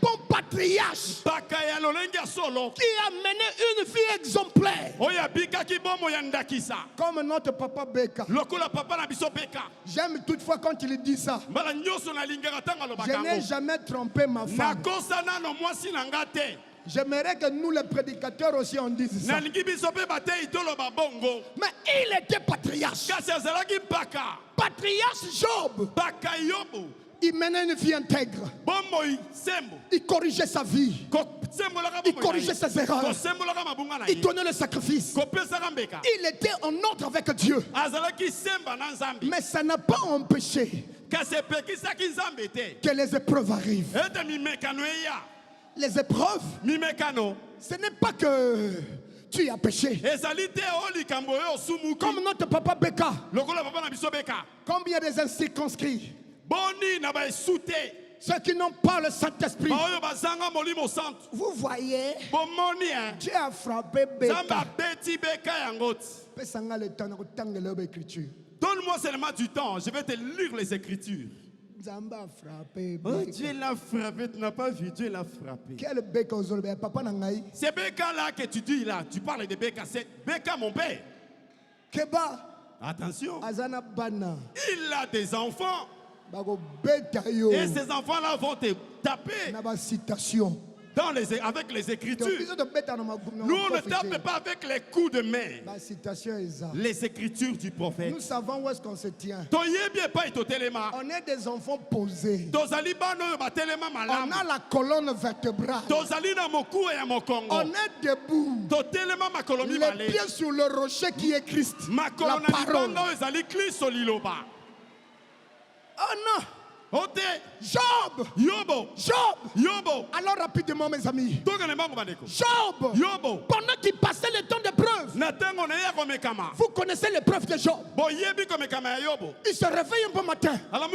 bon patriarche qui a mené une vie exemplaire. Comme notre papa Beka. J'aime toutefois quand il dit ça. Je n'ai jamais trompé ma femme. J'aimerais que nous les prédicateurs aussi on dise ça. Mais il était patriarche. Patriarche Job. Il menait une vie intègre. Il corrigeait sa vie. Il corrigeait ses erreurs. Il donnait le sacrifice. Il était en ordre avec Dieu. Mais ça n'a pas empêché que les épreuves arrivent. Les épreuves, ce n'est pas que tu as péché. Comme notre papa Beka. Combien des incirconscrits? Ceux qui n'ont pas le Saint-Esprit. Vous voyez, Dieu a frappé Beka. Donne-moi seulement du temps, je vais te lire les Écritures. Oh, Dieu l'a frappé, tu n'as pas vu, Dieu l'a frappé. Quel Beka? C'est Beka là que tu dis là, tu parles de Beka, c'est Beka mon père. Keba. Attention, Azana Bana. Il a des enfants. Et ces enfants-là vont te taper avec les Écritures. Nous ne tapons pas avec les coups de main. Les Écritures du prophète. Nous savons où est-ce qu'on se tient. On est des enfants posés. On a la colonne vertébrale. On est debout. Les pieds sur le rocher qui est Christ. La parole. Oh non! Job! Job! Alors rapidement mes amis. Job! Pendant qu'il passait le temps de preuve. Vous connaissez l'épreuve de Job. Il se réveille un peu matin. On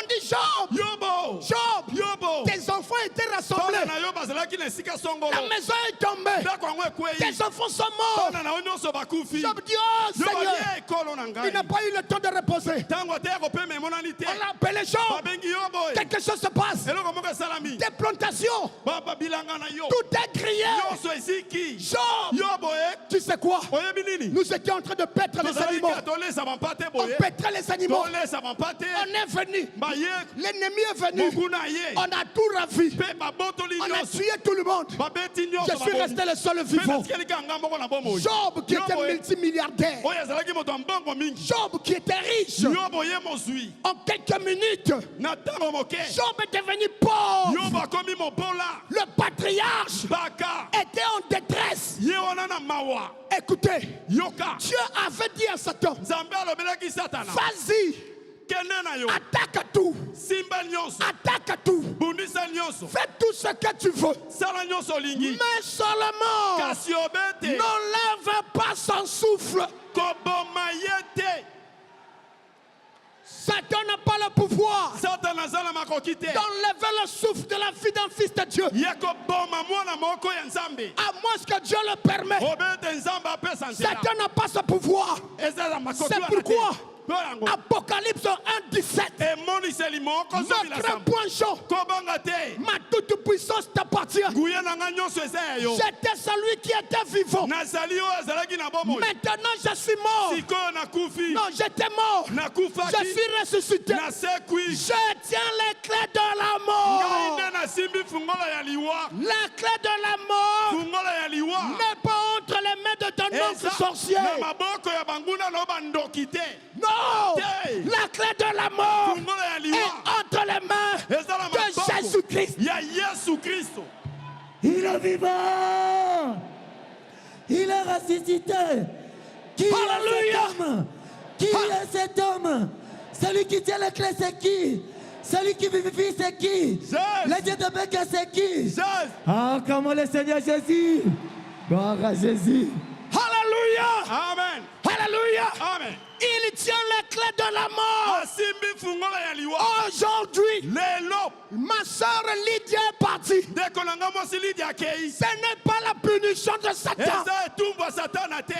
dit Job! Job! Tes enfants étaient rassemblés. La maison est tombée. Tes enfants sont morts. Job dit oh Seigneur! Il n'a pas eu le temps de reposer. On l'a appelé Job. Quelque chose se passe. Des plantations. Tout est crié. Job, tu sais quoi? Nous étions en train de paître les animaux. On pêtrait les animaux. On est venu. L'ennemi est venu. On a tout ravi. On a tué tout le monde. Je suis resté le seul vivant. Job qui était multimilliardaire. Job qui était riche. En quelques minutes, Job est devenu pauvre. Le patriarche était en détresse. Écoutez, Dieu avait dit à Satan, vas-y, attaque tout. Attaque tout. Fais tout ce que tu veux. Mais seulement n'enlève pas son souffle. Satan n'a pas le pouvoir d'enlever le souffle de la vie d'un fils de Dieu. À moins que Dieu le permette. Satan n'a pas ce pouvoir. C'est pourquoi Apocalypse 1:17. Notre point chaud. Ma toute puissance t'appartient. J'étais celui qui était vivant. Maintenant je suis mort. Non, j'étais mort. Je suis ressuscité. Je tiens les clés de la mort. La clé de la mort n'est pas entre les mains de ton oncle sorcier. Non, la clé de la mort est entre les mains de Jésus-Christ. Il est vivant. Il est ressuscité. Qui est cet homme? Qui est cet homme? Celui qui tient les clés, c'est qui? Celui qui vivifie, c'est qui? Le Dieu de Béka, c'est qui? Ah, comment le Seigneur Jésus. Gloire à Jésus. Alléluia. Amen. Alléluia. Amen. Il tient les clés de la mort. Aujourd'hui, ma soeur Lydia est partie. Ce n'est pas la punition de Satan.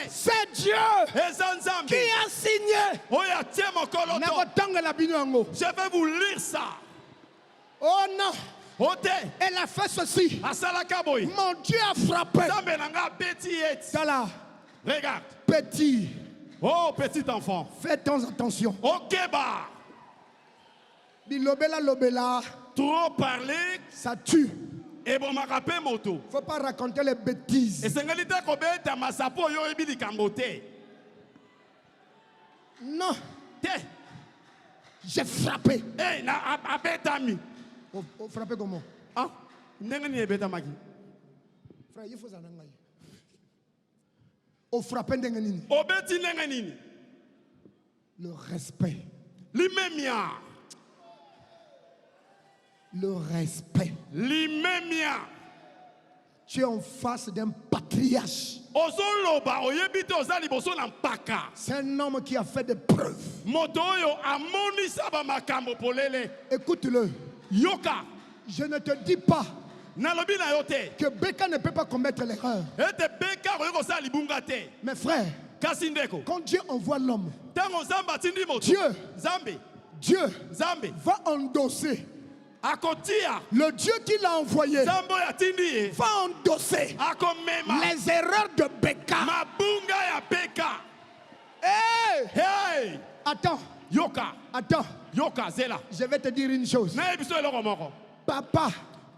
C'est Dieu qui a signé. Je vais vous lire ça. Oh non. Elle a fait ceci. Mon Dieu a frappé. Regarde. Petit. Oh, petit enfant. Faites attention. Ok, bah. Lobela. Trop parler, ça tue. Et bon, ma rappel moto. Faut pas raconter les bêtises. Et c'est un gars qui a masapo yo ebi di kambote. Non. J'ai frappé. Eh, na abetami. Oh, frappé comment? Ah, n'enga ni ebetamaki. Frère, il faut ça n'enga. Oh, frappé n'enga nini. Obeti n'enga nini. Le respect. L'imemia. Le respect. L'imemia. Tu es en face d'un patriarche. C'est un homme qui a fait des preuves. Écoute-le. Yoka. Je ne te dis pas que Béka ne peut pas commettre l'erreur. Mais frère, quand Dieu envoie l'homme, Dieu va endosser. Le Dieu qui l'a envoyé va endosser les erreurs de Béka. Hey! Attends. Attends. Je vais te dire une chose. Papa.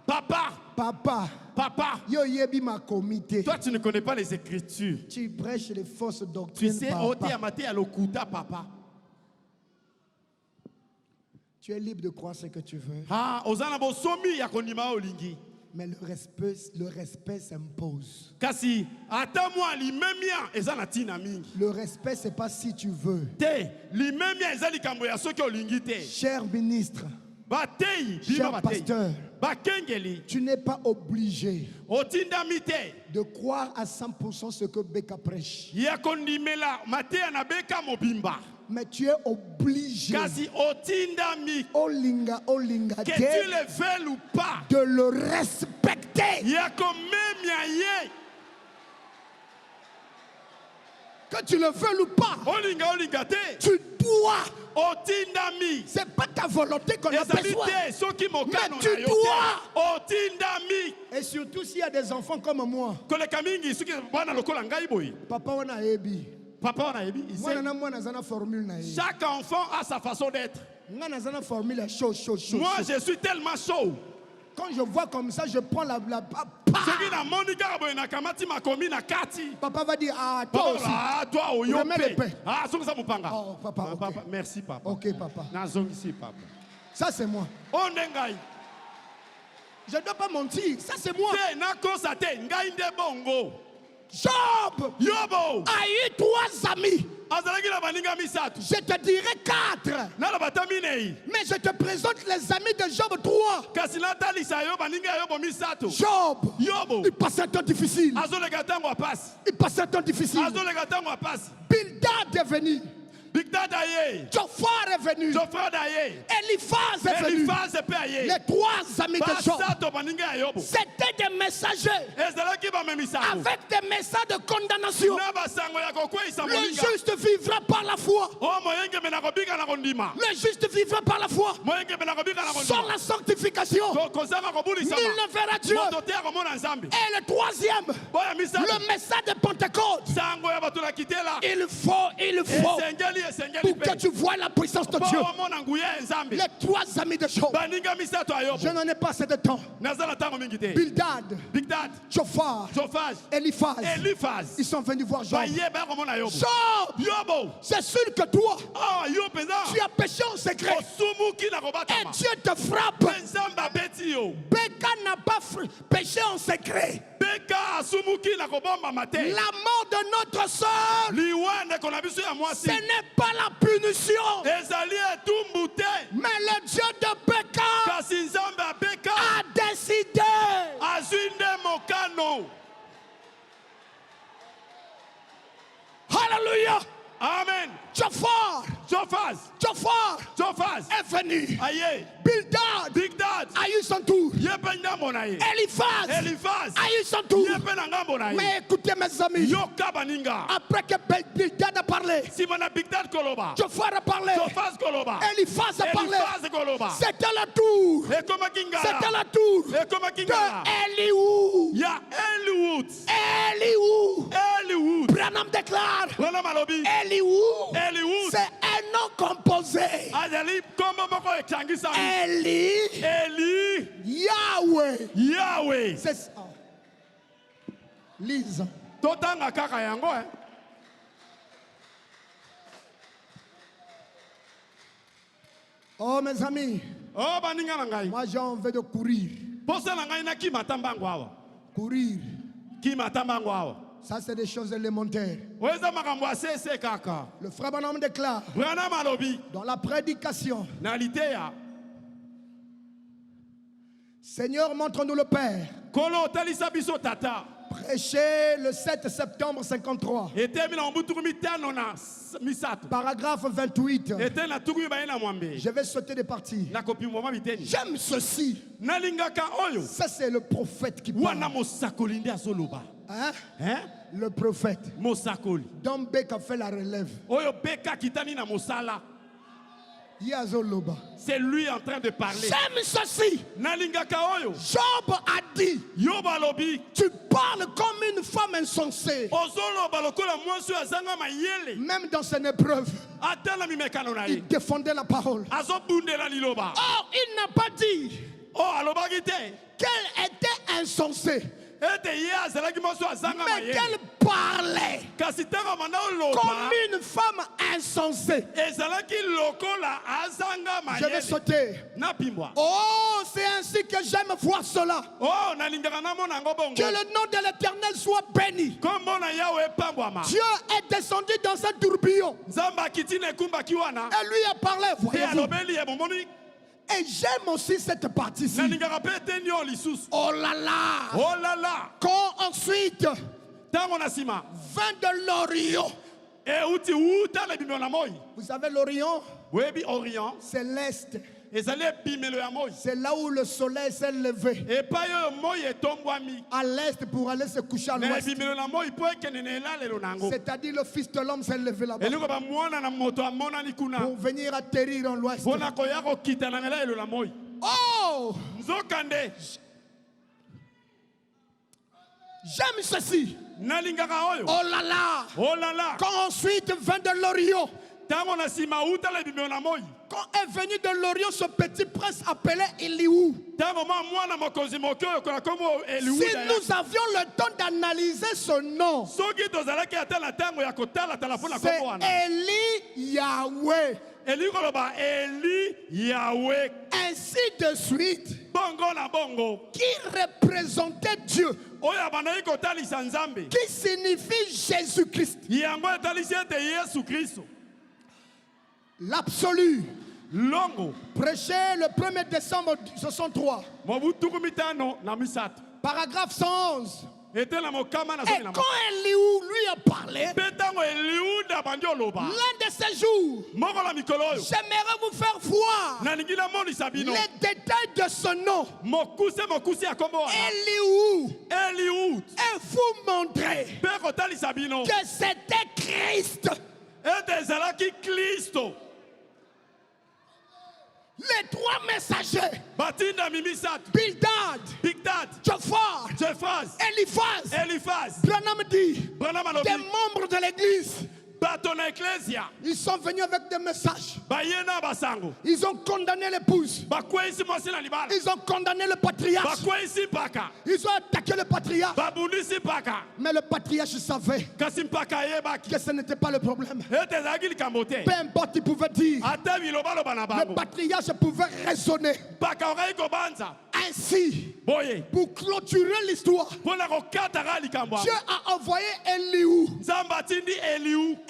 Toi, tu ne connais pas les Écritures. Tu prêches les fausses doctrines. Tu sais, papa. Tu es libre de croire ce que tu veux. Mais le respect s'impose. Le respect, c'est pas si tu veux. Cher ministre, cher pasteur, tu n'es pas obligé de croire à 100% ce que Béka prêche. Mais tu es obligé, Olinga, que tu le veuilles ou pas, de le respecter. Que tu le veuilles ou pas, tu dois. C'est pas ta volonté qu'on a besoin. Mais tu dois. Et surtout s'il y a des enfants comme moi. Papa, on a ébi. Chaque enfant a sa façon d'être. Moi, je suis tellement chaud. Quand je vois comme ça, je prends la papa va dire, ah, toi aussi. Remets le pain. Oh, papa, okay. Merci, papa. Ok, papa. Ça, c'est moi. Je ne dois pas mentir. Ça, c'est moi. Job a eu 3 amis. Je te dirai 4. Mais je te présente les amis de Job 3. Job, il passe un temps difficile. Bildad est venu. Jophar est venu. Eliphaz est venu. Les trois amis de Job. C'était des messagers avec des messages de condamnation. Le juste vivra par la foi. Le juste vivra par la foi. Sans la sanctification, nul ne verra Dieu. Et le troisième, le message de Pentecôte. Il faut pour que tu vois la puissance de Dieu. Les trois amis de Job. Je n'en ai pas assez de temps. Bildad, Jophar, Eliphaz. Ils sont venus voir Job. Job, c'est sûr que toi, tu as péché en secret. Et Dieu te frappe. Béka n'a pas péché en secret. La mort de notre soeur, ce n'est pas la punition. Mais le Dieu de Béka a décidé. Alléluia. Amen. Jophar est venu. Bildad a eu son tour. Eliphaz a eu son tour. Mais écoutez mes amis, après que Bildad a parlé, Jophar a parlé, Eliphaz a parlé, c'était la tour de Eliud. Branham déclare, Eliud, c'est un nom composé. Eli, Yahweh. C'est ça. Lise. Oh mes amis, moi j'ai envie de courir. Courir. Ça, c'est des choses élémentaires. Le frère Branham déclare dans la prédication, Seigneur, montre-nous le Père. Prêché le 7 septembre 53. Paragraphe 28. Je vais sauter des parties. J'aime ceci. Ça, c'est le prophète qui parle. Hein? Le prophète. Donc Béka fait la relève. C'est lui en train de parler. J'aime ceci. Job a dit, tu parles comme une femme insensée. Même dans ses épreuves, il défendait la parole. Oh, il n'a pas dit qu'elle était insensée, mais qu'elle parlait comme une femme insensée. Je vais sauter. Oh, c'est ainsi que j'aime voir cela. Que le nom de l'Éternel soit béni. Dieu est descendu dans un tourbillon et lui a parlé. Voyez-vous. Et j'aime aussi cette partie-ci. Oh là là. Quand ensuite vint de l'Orient. Vous savez l'Orient? C'est l'Est. C'est là où le soleil s'est levé. À l'Est pour aller se coucher à l'Ouest. C'est-à-dire le Fils de l'homme s'est levé là-bas pour venir atterrir en l'Ouest. Oh! J'aime ceci. Oh là là. Quand ensuite vint de l'Orient. Quand est venu de l'Orient ce petit prince appelé Eliou. Si nous avions le temps d'analyser ce nom, c'est Eli Yahweh. Ainsi de suite. Qui représentait Dieu. Qui signifie Jésus-Christ. L'absolu. Prêché le 1er décembre 1963. Paragraphe 111. Et quand Eliou lui a parlé, l'un de ces jours, j'aimerais vous faire voir les détails de ce nom. Eliou. Et vous montrer que c'était Christ. Les trois messagers, Bildad, Jophar, Eliphaz, Branham dit, des membres de l'église, ils sont venus avec des messages. Ils ont condamné l'épouse. Ils ont condamné le patriarche. Ils ont attaqué le patriarche. Mais le patriarche savait que ce n'était pas le problème. Peu importe, il pouvait dire. Le patriarche pouvait raisonner. Ainsi, pour clôturer l'histoire, Dieu a envoyé Eliou.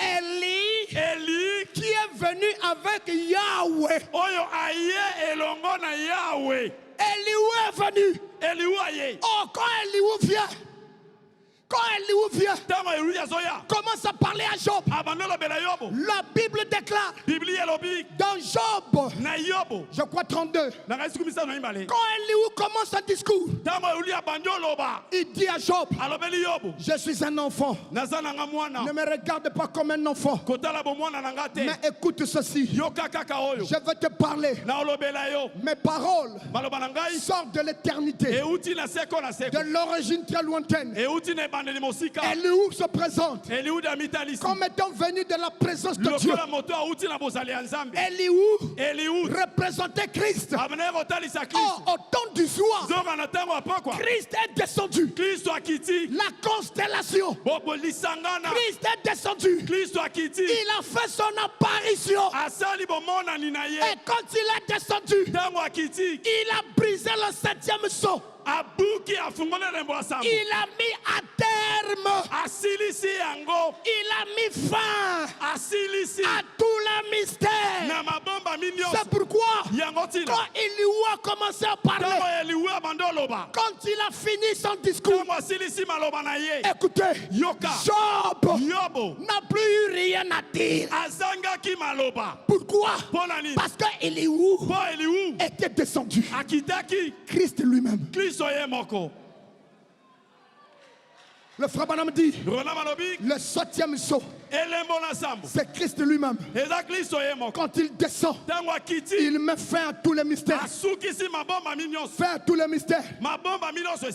Eli qui est venu avec Yahweh. Eliou est venu. Oh, quand Eliou vient, commence à parler à Job. La Bible déclare dans Job, je crois 32, quand Eliou commence un discours, il dit à Job, je suis un enfant, ne me regarde pas comme un enfant, mais écoute ceci, je vais te parler, mes paroles sortent de l'éternité, de l'origine très lointaine. Eliou se présente comme étant venu de la présence de Dieu. Eliou représentait Christ. Or, au temps du soir, Christ est descendu. La constellation. Christ est descendu. Il a fait son apparition. Et quand il est descendu, il a brisé le 7e sceau. Il a mis à terme. Il a mis fin à tout le mystère. C'est pourquoi quand Eliou a commencé à parler, quand il a fini son discours, écoutez, Job n'a plus eu rien à dire. Pourquoi? Parce que Eliou était descendu. Christ lui-même. Le frère Branham dit, le 7e sceau, c'est Christ lui-même. Quand il descend, il met fin à tous les mystères. Fin à tous les mystères.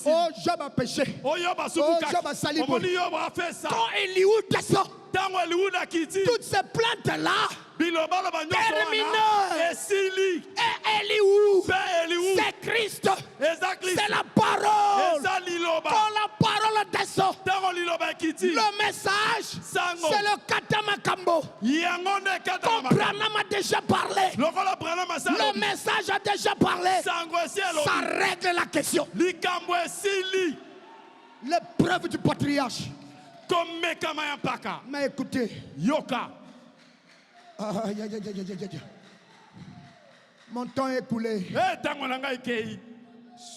Oh, Job a péché. Oh, Job a sali. Quand Eliou descend, toutes ces plaintes-là terminées. Et Eliou, c'est Christ. C'est la parole. Quand la parole descend, le message, c'est le Katamakambo. Quand Branham a déjà parlé, le message a déjà parlé, ça règle la question. L'épreuve du patriarche. Mais écoutez, mon temps est écoulé.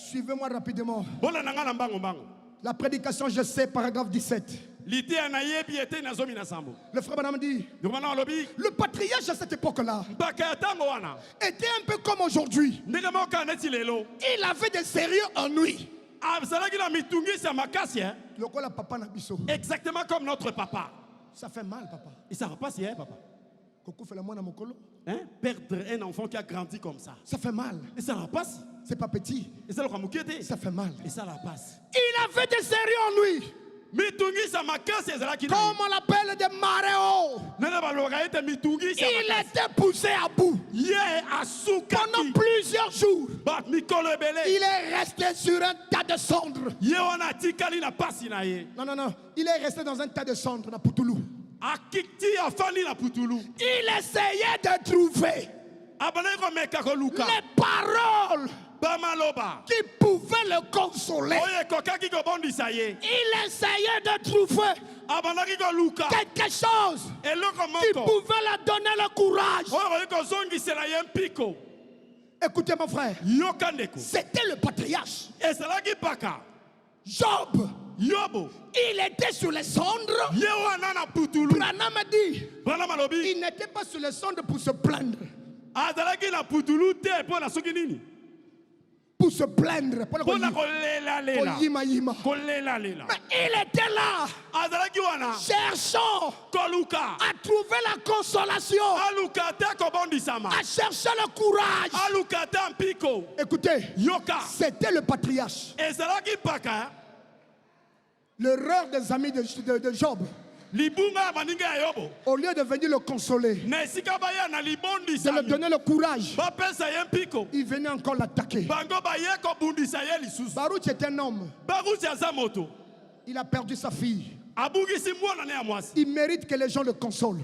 Suivez-moi rapidement. La prédication, je sais, paragraphe 17. Le frère Branham dit, le patriarche à cette époque-là était un peu comme aujourd'hui. Il avait des sérieux ennuis. Exactement comme notre papa. Ça fait mal, papa. Et ça va pas si, papa. Hein? Perdre un enfant qui a grandi comme ça. Ça fait mal. Et ça la passe. C'est pas petit. Et ça le ça fait mal. Et ça la passe. Il avait des sérieux en lui. Comme on l'appelle des maréos. Il était poussé à bout. Pendant plusieurs jours. Il est resté sur un tas de cendres. Non. Il est resté dans un tas de cendres à Poutoulou. Il essayait de trouver les paroles qui pouvaient le consoler. Il essayait de trouver quelque chose qui pouvait lui donner le courage. Écoutez mon frère, c'était le patriarche. Job Yobo. Il était sur les cendres. Branham a dit, il n'était pas sur les cendres pour se plaindre. Pour se plaindre. Mais il était là, cherchant à trouver la consolation, à chercher le courage. Écoutez, c'était le patriarche. L'erreur des amis de Job, au lieu de venir le consoler, de lui donner le courage, il venait encore l'attaquer. Baruch est un homme. Il a perdu sa fille. Il mérite que les gens le consolent.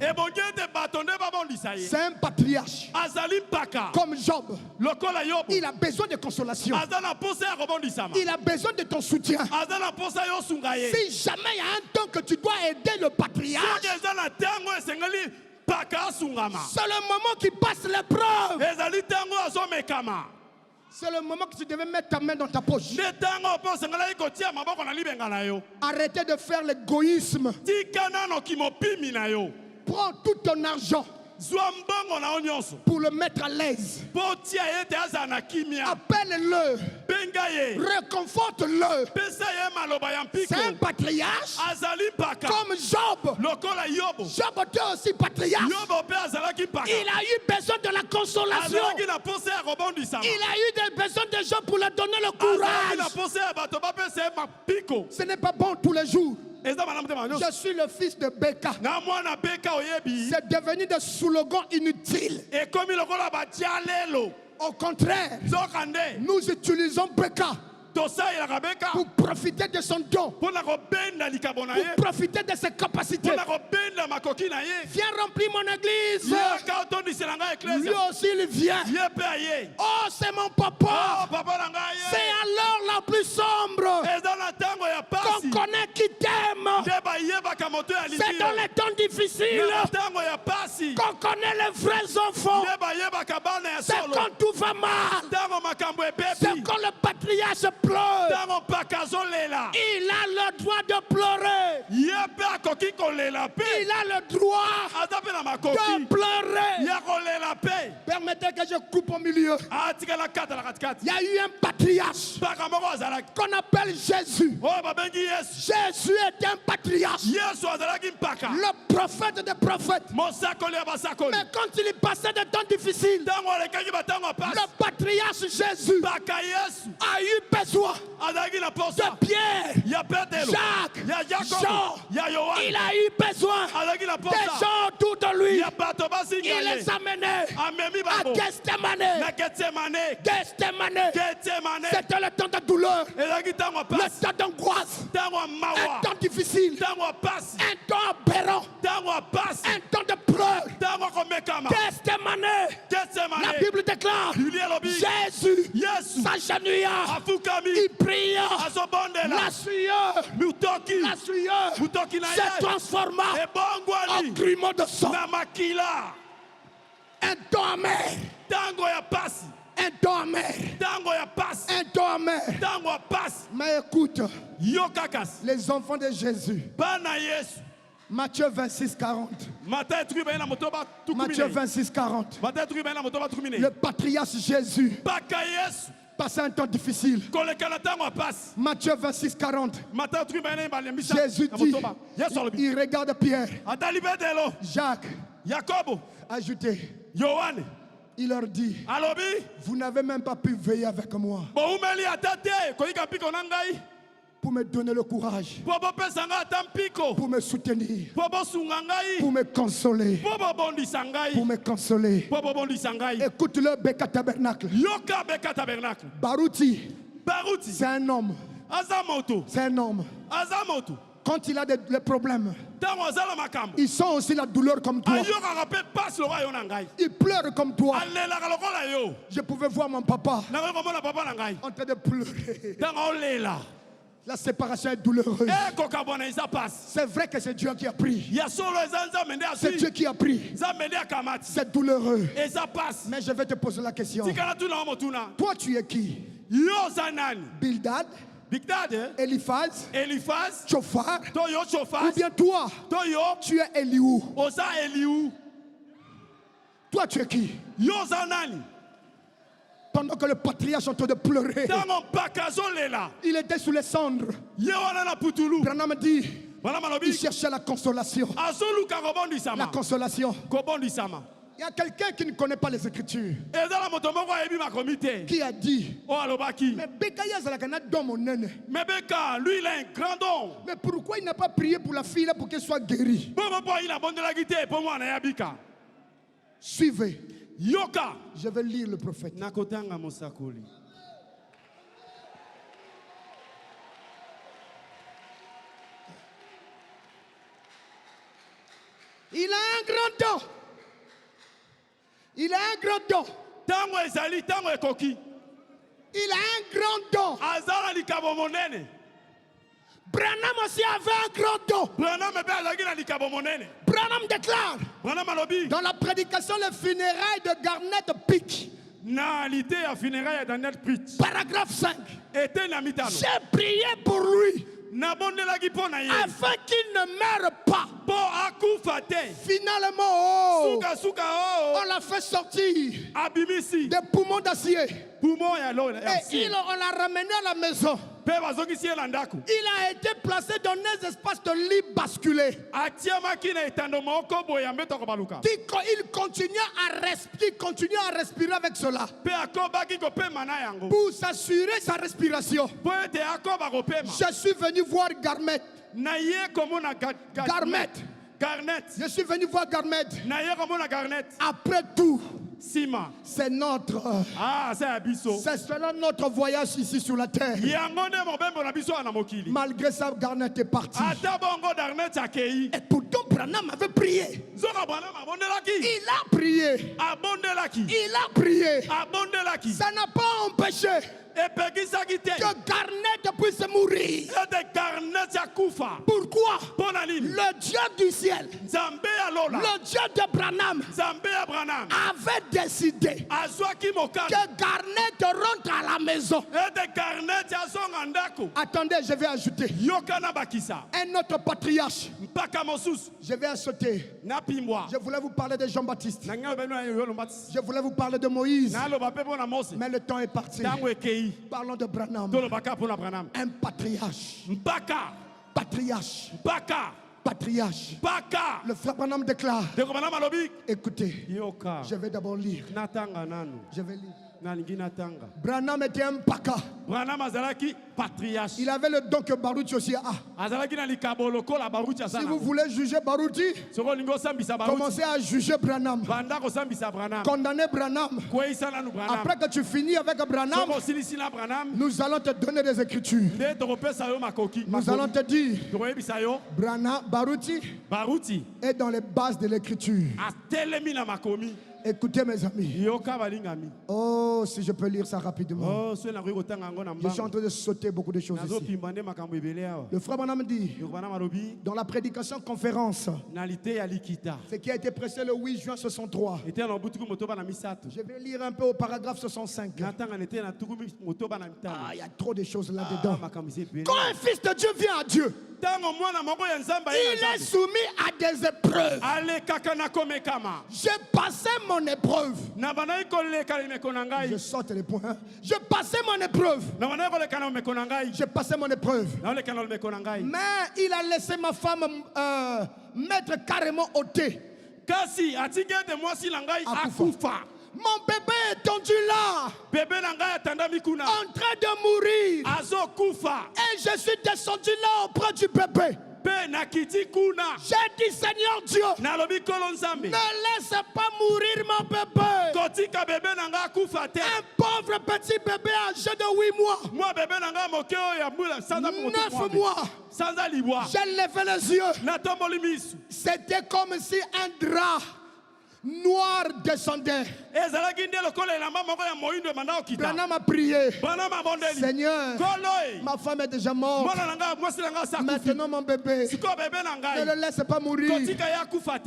C'est un patriarche. Comme Job. Il a besoin de consolation. Il a besoin de ton soutien. Si jamais il y a un temps que tu dois aider le patriarche, c'est le moment qui passe l'épreuve. C'est le moment que tu devais mettre ta main dans ta poche. Arrêtez de faire l'égoïsme. Prends tout ton argent pour le mettre à l'aise. Appelle-le. Réconforte-le. C'est un patriarche comme Job. Job était aussi patriarche. Il a eu besoin de la consolation. Il a eu besoin de gens pour lui donner le courage. Ce n'est pas bon tous les jours. Je suis le fils de Beka. C'est devenu des slogans inutiles. Au contraire, nous utilisons Beka pour profiter de son don, pour profiter de ses capacités. Viens remplir mon église. Lui aussi il vient. Oh, c'est mon papa. C'est alors la plus sombre qu'on connaît qui t'aime. C'est dans les temps difficiles qu'on connaît les vrais enfants. C'est quand tout va mal. C'est quand le patriarche pleure. Il a le droit de pleurer. Il a le droit de pleurer. Permettez que je coupe au milieu. Il y a eu un patriarche qu'on appelle Jésus. Jésus est un patriarche. Le prophète des prophètes. Mais quand il passait des temps difficiles, le patriarche Jésus a eu besoin de Pierre, Jacques, Jean. Il a eu besoin des gens autour de lui. Il les amenait à Gethsemane. C'était le temps de douleur, le temps d'angoisse, un temps difficile, un temps aberrant, un temps de pleurs. Gethsemane. La Bible déclare Jésus s'agenouilla. Il pria. La sueur se transforma en grumeau de sang. Un temps amer. Un temps amer. Mais écoute, les enfants de Jésus. Matthieu 26, 40. Matthieu 26, 40. Le patriarche Jésus passait un temps difficile. Matthieu 26, 40. Jésus dit, il regarde Pierre, Jacques, ajoutez, il leur dit, vous n'avez même pas pu veiller avec moi pour me donner le courage, pour me soutenir, pour me consoler, Écoute-le, Beka Tabernacle. Baruti, c'est un homme. Quand il a des problèmes, ils sont aussi la douleur comme toi. Ils pleurent comme toi. Je pouvais voir mon papa en train de pleurer. La séparation est douloureuse. C'est vrai que c'est Dieu qui a pris. C'est Dieu qui a pris. C'est douloureux. Mais je vais te poser la question. Toi, tu es qui? Bildad? Eliphaz, Tchophar, Ou bien toi, tu es Eliou. Toi, tu es qui? Pendant que le patriarche est en train de pleurer, il était sous les cendres. Branham dit, il cherchait la consolation. La consolation. Il y a quelqu'un qui ne connaît pas les Écritures, qui a dit, mais Bekaya Zalakana donne mon nene. Mais Beka, lui, il a un grand don. Mais pourquoi il n'a pas prié pour la fille là pour qu'elle soit guérie? Suivez. Yoka. Je vais lire le prophète. Il a un grand don. Il a un grand don. Il a un grand don. Branham aussi avait un grand don. Branham déclare dans la prédication les funérailles de Garnet Peak. Paragraphe 5. J'ai prié pour lui afin qu'il ne meure pas. Finalement, on l'a fait sortir des poumons d'acier. Et on l'a ramené à la maison. Il a été placé dans des espaces de lit basculés. Il continue à respirer avec cela pour s'assurer sa respiration. Je suis venu voir Garmet. Je suis venu voir Garmet. Après tout, c'est notre. C'est cela notre voyage ici sur la terre. Malgré ça, Garnet est parti. Et pourtant, Branham avait prié. Il a prié. Il a prié. Ça n'a pas empêché que Garnet puisse mourir. Pourquoi? Le Dieu du ciel, le Dieu de Branham, avait décidé que Garnet rentre à la maison. Attendez, je vais ajouter un autre patriarche. Je vais ajouter. Je voulais vous parler de Jean-Baptiste. Je voulais vous parler de Moïse. Mais le temps est parti. Parlons de Branham. Un patriarche. Patriarche. Le frère Branham déclare. Écoutez, je vais d'abord lire. Je vais lire. Branham était un paka. Il avait le don que Baruch aussi a. Si vous voulez juger Baruch, commencez à juger Branham. Condamnez Branham. Après que tu finis avec Branham, nous allons te donner des Écritures. Nous allons te dire, Branham, Baruch est dans les bases de l'Écriture. Écoutez mes amis. Oh, si je peux lire ça rapidement. Je suis en train de sauter beaucoup de choses ici. Le frère Branham dit, dans la prédication conférence, ce qui a été prêché le 8 juin 63. Je vais lire un peu au paragraphe 65. Il y a trop de choses là-dedans. Quand un fils de Dieu vient à Dieu, il est soumis à des épreuves. J'ai passé mon épreuve. Je saute les points. Je passais mon épreuve. J'ai passé mon épreuve. Mais il a laissé ma femme mettre carrément au thé. Mon bébé est tendu là, en train de mourir. Et je suis descendu là auprès du bébé. J'ai dit, Seigneur Dieu, ne laisse pas mourir mon bébé. Un pauvre petit bébé âgé de 8 mois. 9 mois. J'ai levé les yeux. C'était comme si un drap noir descendait. Branham a prié. Seigneur, ma femme est déjà morte. Maintenant mon bébé, ne le laisse pas mourir.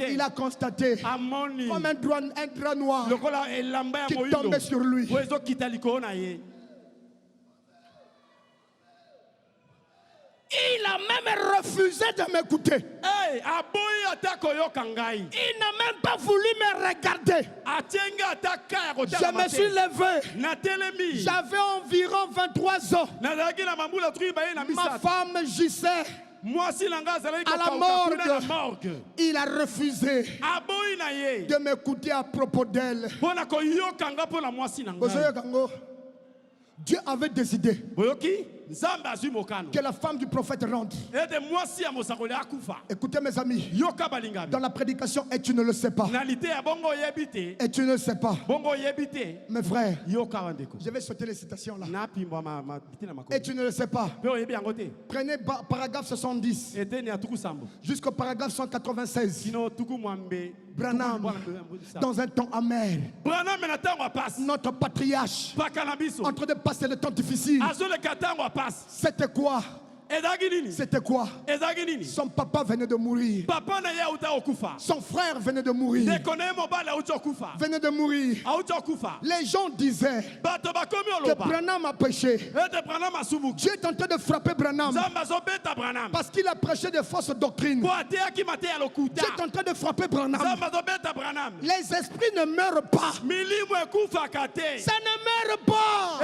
Il a constaté comme un drap noir qui tombait sur lui. même refusé de m'écouter. Hey, Il n'a même pas voulu me regarder. Je me suis levé. J'avais environ 23 ans. Ma femme gissait à la morgue. Il a refusé de m'écouter à propos d'elle. Dieu avait décidé que la femme du prophète rentre. Écoutez mes amis, dans la prédication, et tu ne le sais pas. Et tu ne le sais pas. Mes frères, je vais sauter les citations là. Et tu ne le sais pas. Prenez paragraphe 70 jusqu'au paragraphe 196. Branham, dans un temps amer, notre patriarche, en train de passer le temps difficile. C'était quoi? C'était quoi? Son papa venait de mourir. Son frère venait de mourir. Venait de mourir. Les gens disaient que Branham a péché. Dieu est en train de frapper Branham parce qu'il a prêché de fausses doctrines. Dieu est en train de frapper Branham. Les esprits ne meurent pas. Ça ne meurt pas.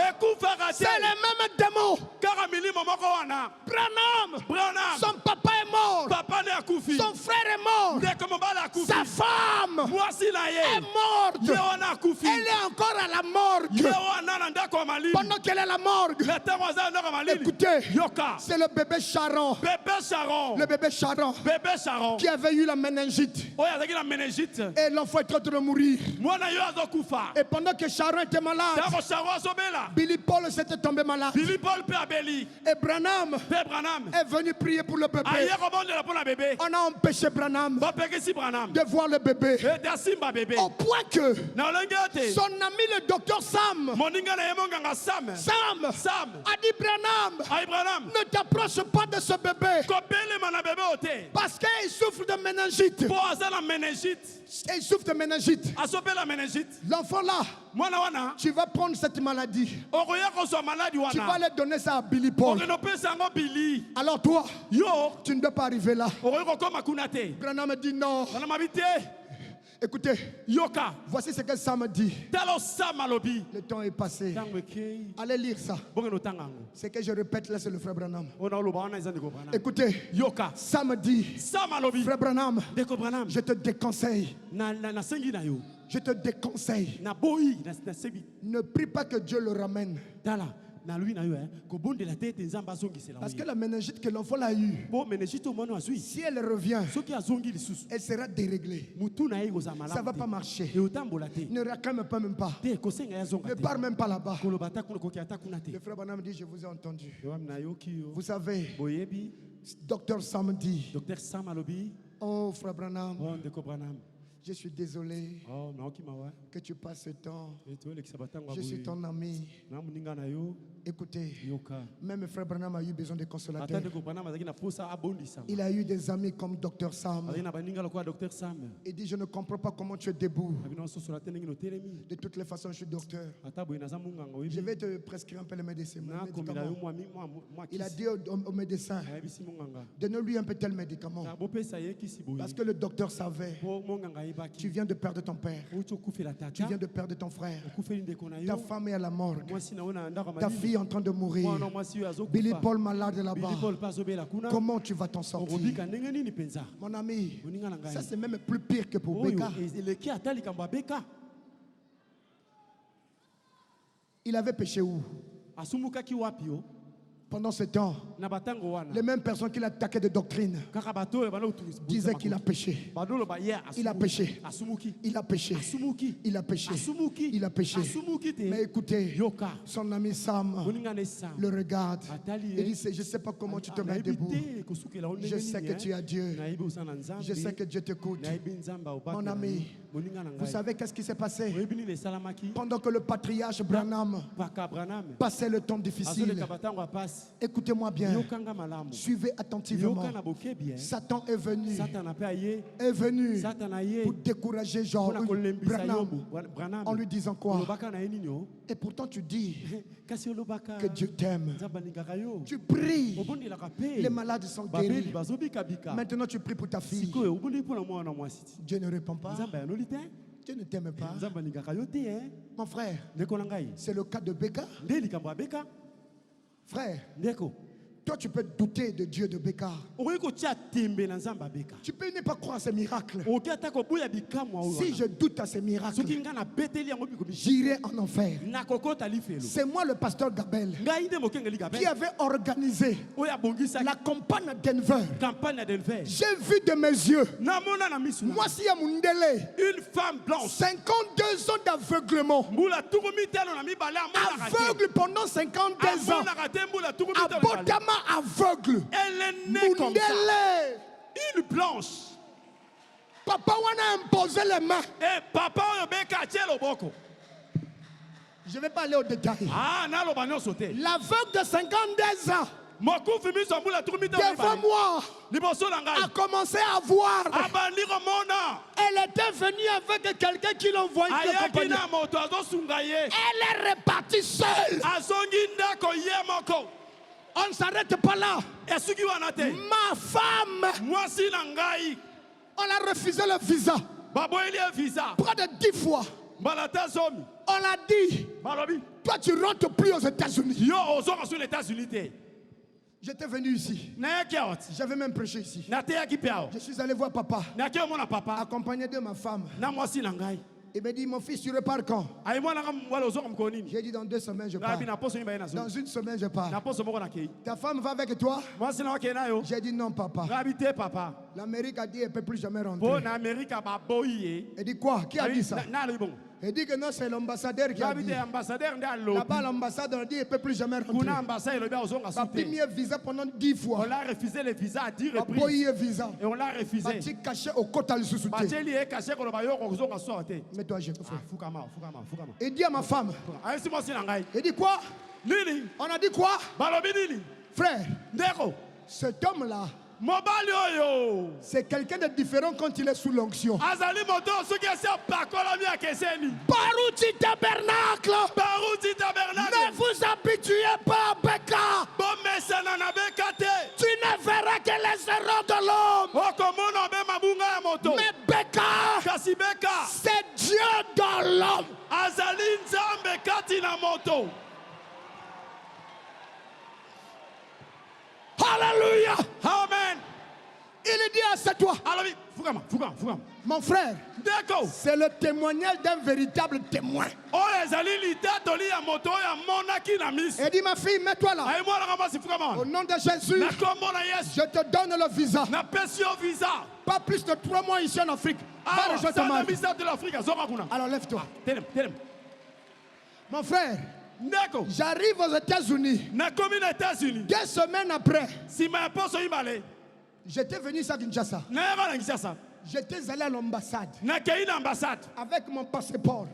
C'est les mêmes démons. Branham, son papa est mort. Son frère est mort. Sa femme est morte. Elle est encore à la morgue. Pendant qu'elle est à la morgue, écoutez, c'est le bébé Sharon. Le bébé Sharon qui avait eu la méningite. Et l'enfant est en train de mourir. Et pendant que Sharon était malade, Billy Paul s'était tombé malade. Et Branham est venu prier pour le bébé. On a empêché Branham de voir le bébé. Au point que son ami le docteur Sam a dit Branham, ne t'approche pas de ce bébé parce qu'il souffre de méningite. Il souffre de méningite. L'enfant là, tu vas prendre cette maladie. Tu vas aller donner ça à Billy Paul. Alors toi, tu ne dois pas arriver là. Branham dit non. Écoutez, voici ce que Sam dit. Le temps est passé. Allez lire ça. Ce que je répète là, c'est le frère Branham. Écoutez, Sam dit, frère Branham, je te déconseille. Je te déconseille. Ne prie pas que Dieu le ramène. Parce que la méningite que l'enfant a eue, si elle revient, elle sera déréglée. Ça ne va pas marcher. Ne réclame pas même pas. Ne pars même pas là-bas. Le frère Branham dit, je vous ai entendu. Vous savez, docteur Sam dit, oh frère Branham, je suis désolé que tu passes ce temps. Je suis ton ami. Écoutez, même frère Branham a eu besoin de consolateurs. Il a eu des amis comme Dr Sam. Il dit, je ne comprends pas comment tu es debout. De toutes les façons, je suis docteur. Je vais te prescrire un peu les médicaments. Il a dit au médecin, donne-lui un peu tel médicament. Parce que le docteur savait, tu viens de perdre ton père. Tu viens de perdre ton frère. Ta femme est à la morgue. Ta fille est en train de mourir. Billy Paul malade là-bas. Comment tu vas t'en sortir? Mon ami, ça c'est même plus pire que pour Beka. Il avait péché où? Pendant ce temps, les mêmes personnes qui l'attaquaient de doctrine disaient qu'il a péché. Il a péché. Il a péché. Il a péché. Il a péché. Mais écoutez, son ami Sam le regarde et dit, je ne sais pas comment tu te mets debout. Je sais que tu as Dieu. Je sais que Dieu t'écoute. Mon ami, vous savez qu'est-ce qui s'est passé? Pendant que le patriarche Branham passait le temps difficile, Écoutez-moi bien. Suivez attentivement. Satan est venu pour décourager Jean Branham en lui disant quoi? Et pourtant tu dis que Dieu t'aime. Tu pries. Les malades sont guéris. Maintenant tu pries pour ta fille. Dieu ne répond pas. Dieu ne t'aime pas. Mon frère, c'est le cas de Beka. Frère, toi tu peux douter de Dieu de Beka. Tu peux ne pas croire à ces miracles. Si je doute à ces miracles, j'irai en enfer. C'est moi le pasteur Gabel qui avait organisé la campagne à Denver. J'ai vu de mes yeux Mwasi ya Mundele, une femme blanche, 52 ans d'aveuglement, aveugle pendant 52 ans, Abotama aveugle. Elle est née comme ça. Une blanche. Papa a imposé les mains. Et papa je ne vais pas aller au détail. L'aveugle de 52 ans devant moi a commencé à voir. Elle était venue avec quelqu'un qui l'envoyait. Elle est repartie seule. On ne s'arrête pas là. Ma femme, on a refusé le visa. Près de 10 fois. On l'a dit. Toi, tu ne rentres plus aux États-Unis. J'étais venu ici. J'avais même prêché ici. Je suis allé voir papa, accompagné de ma femme. Il m'a dit, mon fils, tu repars quand? J'ai dit, dans 2 semaines, je pars. Dans 1 semaine, je pars. Ta femme va avec toi? J'ai dit, non, papa. L'Amérique a dit, elle ne peut plus jamais rentrer. Elle dit, quoi? Qui a dit ça? Il dit que non, c'est l'ambassadeur qui a dit. Là-bas, l'ambassadeur a dit qu'il ne peut plus jamais rentrer. Il a pris visa pendant 10 fois. On a refusé le visa à 10 reprises. Et on l'a refusé. Il a caché au côté de sous. Mais toi, je te fais. Il dit à ma femme. Il dit quoi? On a dit quoi? Frère, cet homme-là, c'est quelqu'un de différent quand il est sous l'onction. Baruti tabernacle. Ne vous habituez pas à Beka. Tu ne verras que les erreurs de l'homme. Mais Beka, c'est Dieu dans l'homme. Alléluia. Amen. Il dit à ce toi. Mon frère, c'est le témoignage d'un véritable témoin. Il dit, ma fille, mets-toi là. Au nom de Jésus, je te donne le visa. Pas plus de 3 mois ici en Afrique. Alors lève-toi. Mon frère, j'arrive aux États-Unis. 2 semaines après, j'étais venu à Kinshasa. J'étais allé à l'ambassade avec mon passeport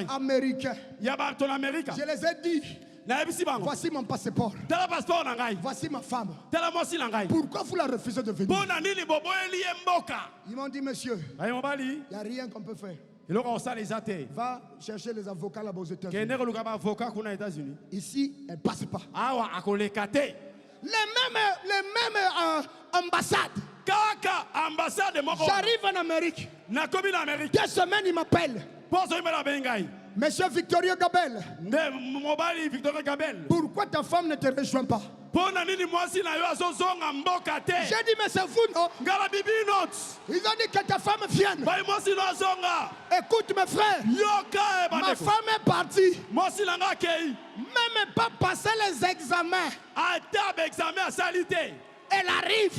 américain. Je les ai dit, voici mon passeport, voici ma femme. Pourquoi vous la refusez de venir? Ils m'ont dit, monsieur, il n'y a rien qu'on peut faire. Va chercher les avocats là-bas aux États-Unis. Ici, elle ne passe pas. Les mêmes ambassades. J'arrive en Amérique. 2 semaines, il m'appelle. Monsieur Victorio Gabel. Pourquoi ta femme ne te rejoint pas? J'ai dit, mais c'est vous, non? Ils ont dit que ta femme vienne. Écoute, mes frères, ma femme est partie. Même pas passer les examens. Elle arrive.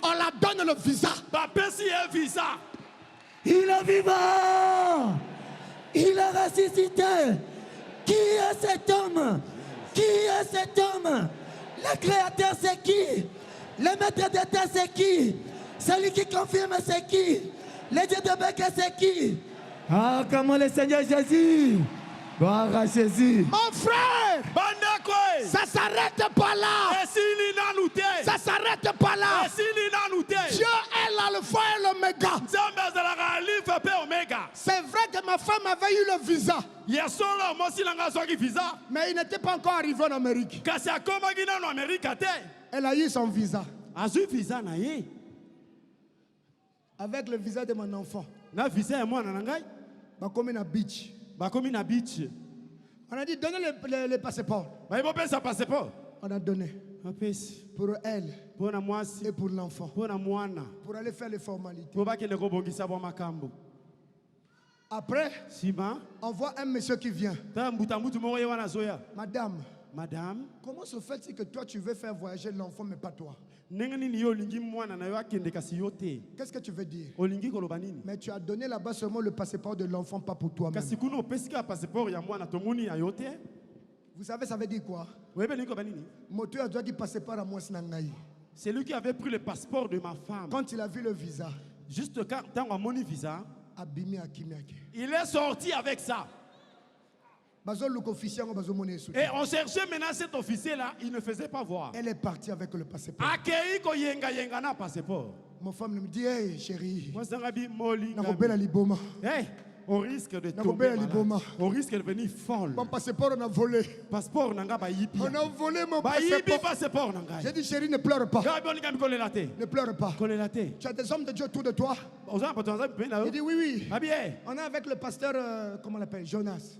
On la donne le visa. Il est vivant. Il est ressuscité. Qui est cet homme? Qui est cet homme? Le créateur c'est qui? Le maître d'état c'est qui? Celui qui confirme c'est qui? Le Dieu de Beka c'est qui? Ah, comment le Seigneur Jésus! Gloire à Jésus! Mon frère! Ça s'arrête pas là. Ça s'arrête pas là. Dieu est l'alpha et l'oméga. C'est vrai que ma femme avait eu le visa. Mais il n'était pas encore arrivé en Amérique. Elle a eu son visa. Avec le visa de mon enfant. Beach. On a dit donnez le passeport. On a donné. Pour elle et pour l'enfant. Pour aller faire les formalités. Après, on voit un monsieur qui vient. Madame, comment se fait-il que toi tu veux faire voyager l'enfant mais pas toi? Qu'est-ce que tu veux dire? Mais tu as donné là-bas seulement le passeport de l'enfant, pas pour toi-même. Vous savez, ça veut dire quoi? Moteur a dit passeport à moi. C'est lui qui avait pris le passeport de ma femme. Quand il a vu le visa, juste quand on a mon visa, il est sorti avec ça. Et on cherchait maintenant cet officier-là, il ne faisait pas voir. Elle est partie avec le passeport. Mon femme me dit, hey chérie, hey, au risque de tomber malade, au risque de devenir folle. Mon passeport on a volé. Passeport on a volé mon passeport. J'ai dit chérie, ne pleure pas. Ne pleure pas. Tu as des hommes de Dieu autour de toi. Il dit oui. On est avec le pasteur, comment on l'appelle, Jonas.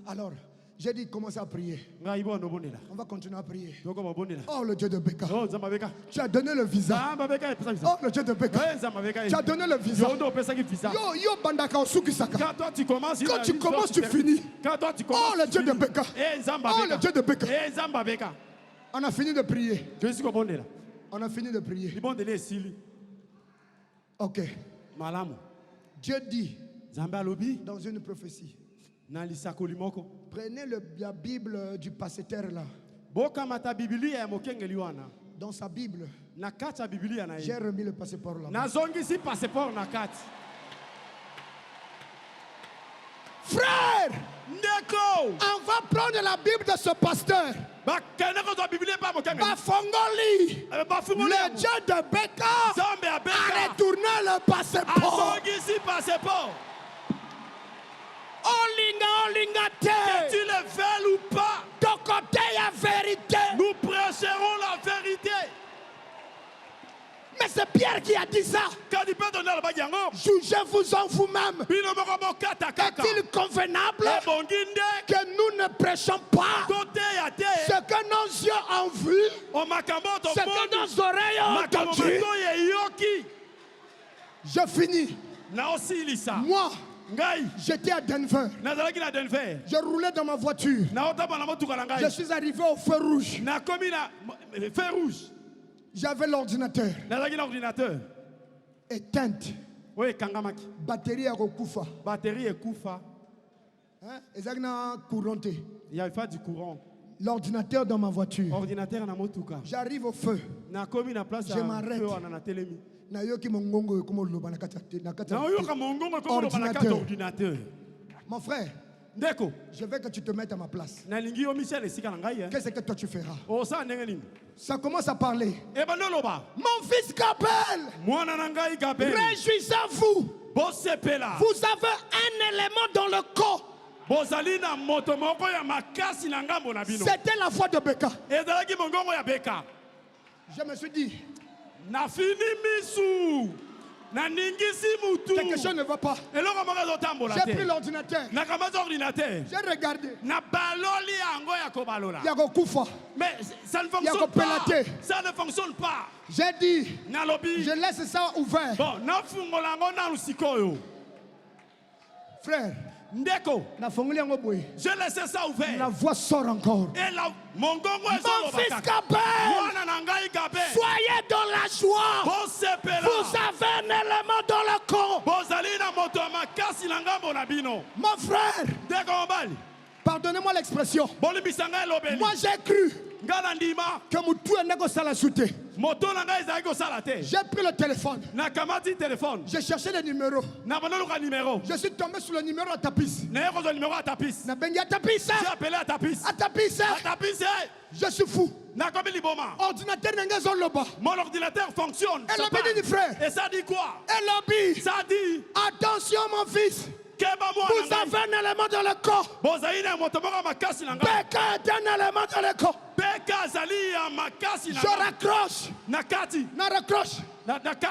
Alors, j'ai dit commencez à prier. On va continuer à prier. Oh le Dieu de Beka. Tu as donné le visa. Oh le Dieu de Beka. Tu as donné le visa. Yo bandaka osukisaka. Quand toi tu commences, tu finis. Oh le Dieu de Beka. Oh le Dieu de Beka. On a fini de prier. On a fini de prier. Ok. Dieu dit dans une prophétie. Prenez la Bible du pasteur là. Dans sa Bible, j'ai remis le passeport là. Frère, on va prendre la Bible de ce pasteur. Bafongoli, le Dieu de Beka a retourné le passeport. Olinga te. Que tu le veuilles ou pas, ton côté est vérité. Nous prêcherons la vérité. Mais c'est Pierre qui a dit ça. Jugez-vous en vous-même. Est-il convenable que nous ne prêchons pas ce que nos yeux ont vu, ce que nos oreilles ont entendu? Je finis. Moi, j'étais à Denver. Je roulais dans ma voiture. Je suis arrivé au feu rouge. J'avais l'ordinateur. Éteinte. Batterie à Rokufa. Il y a du courant. L'ordinateur dans ma voiture. J'arrive au feu. Je m'arrête. Ordinateur. Mon frère, je veux que tu te mettes à ma place. Qu'est-ce que toi tu feras? Ça commence à parler. Mon fils Gabriel, réjouissez-vous. Vous avez un élément dans le corps. C'était la foi de Beka. Je me suis dit, quelque chose ne va pas. J'ai pris l'ordinateur. J'ai regardé. Il y a Kufa. Mais ça ne fonctionne pas. Ça ne fonctionne pas. J'ai dit, je laisse ça ouvert. Frère, je laisse ça ouvert. La voix sort encore. Et mon fils Gabriel, soyez dans la joie. Vous avez un élément dans le corps. Mon frère, Pardonnez-moi l'expression. Moi j'ai cru que Moutou n'est pas la soute. J'ai pris le téléphone. J'ai cherché le numéro. Je suis tombé sur le numéro à Tapis. Je suis fou. Mon ordinateur fonctionne. Et ça dit quoi? Ça dit attention mon fils. Vous avez un élément dans le corps. Beka est un élément dans le corps. Je raccroche.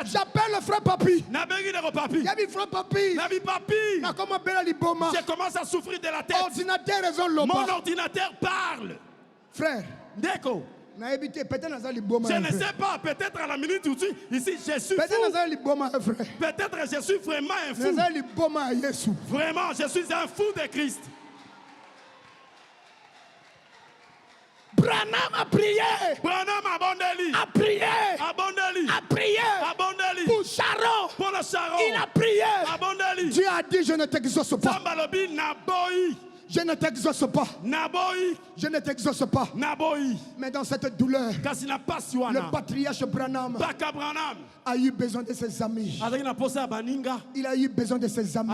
J'appelle le frère Papi. Il y a frère Papi. Je commence à souffrir de la tête. Mon ordinateur parle. Frère. D'accord. Je ne sais pas, peut-être à la minute où ici je suis fou. Peut-être je suis vraiment un fou. Vraiment, je suis un fou de Christ. Branham a prié. A prié. Pour Sharon. Il a prié. Dieu a dit je ne t'exauce pas. Je ne t'exauce pas. Je ne t'exauce pas. Mais dans cette douleur, le patriarche Branham a eu besoin de ses amis. Il a eu besoin de ses amis.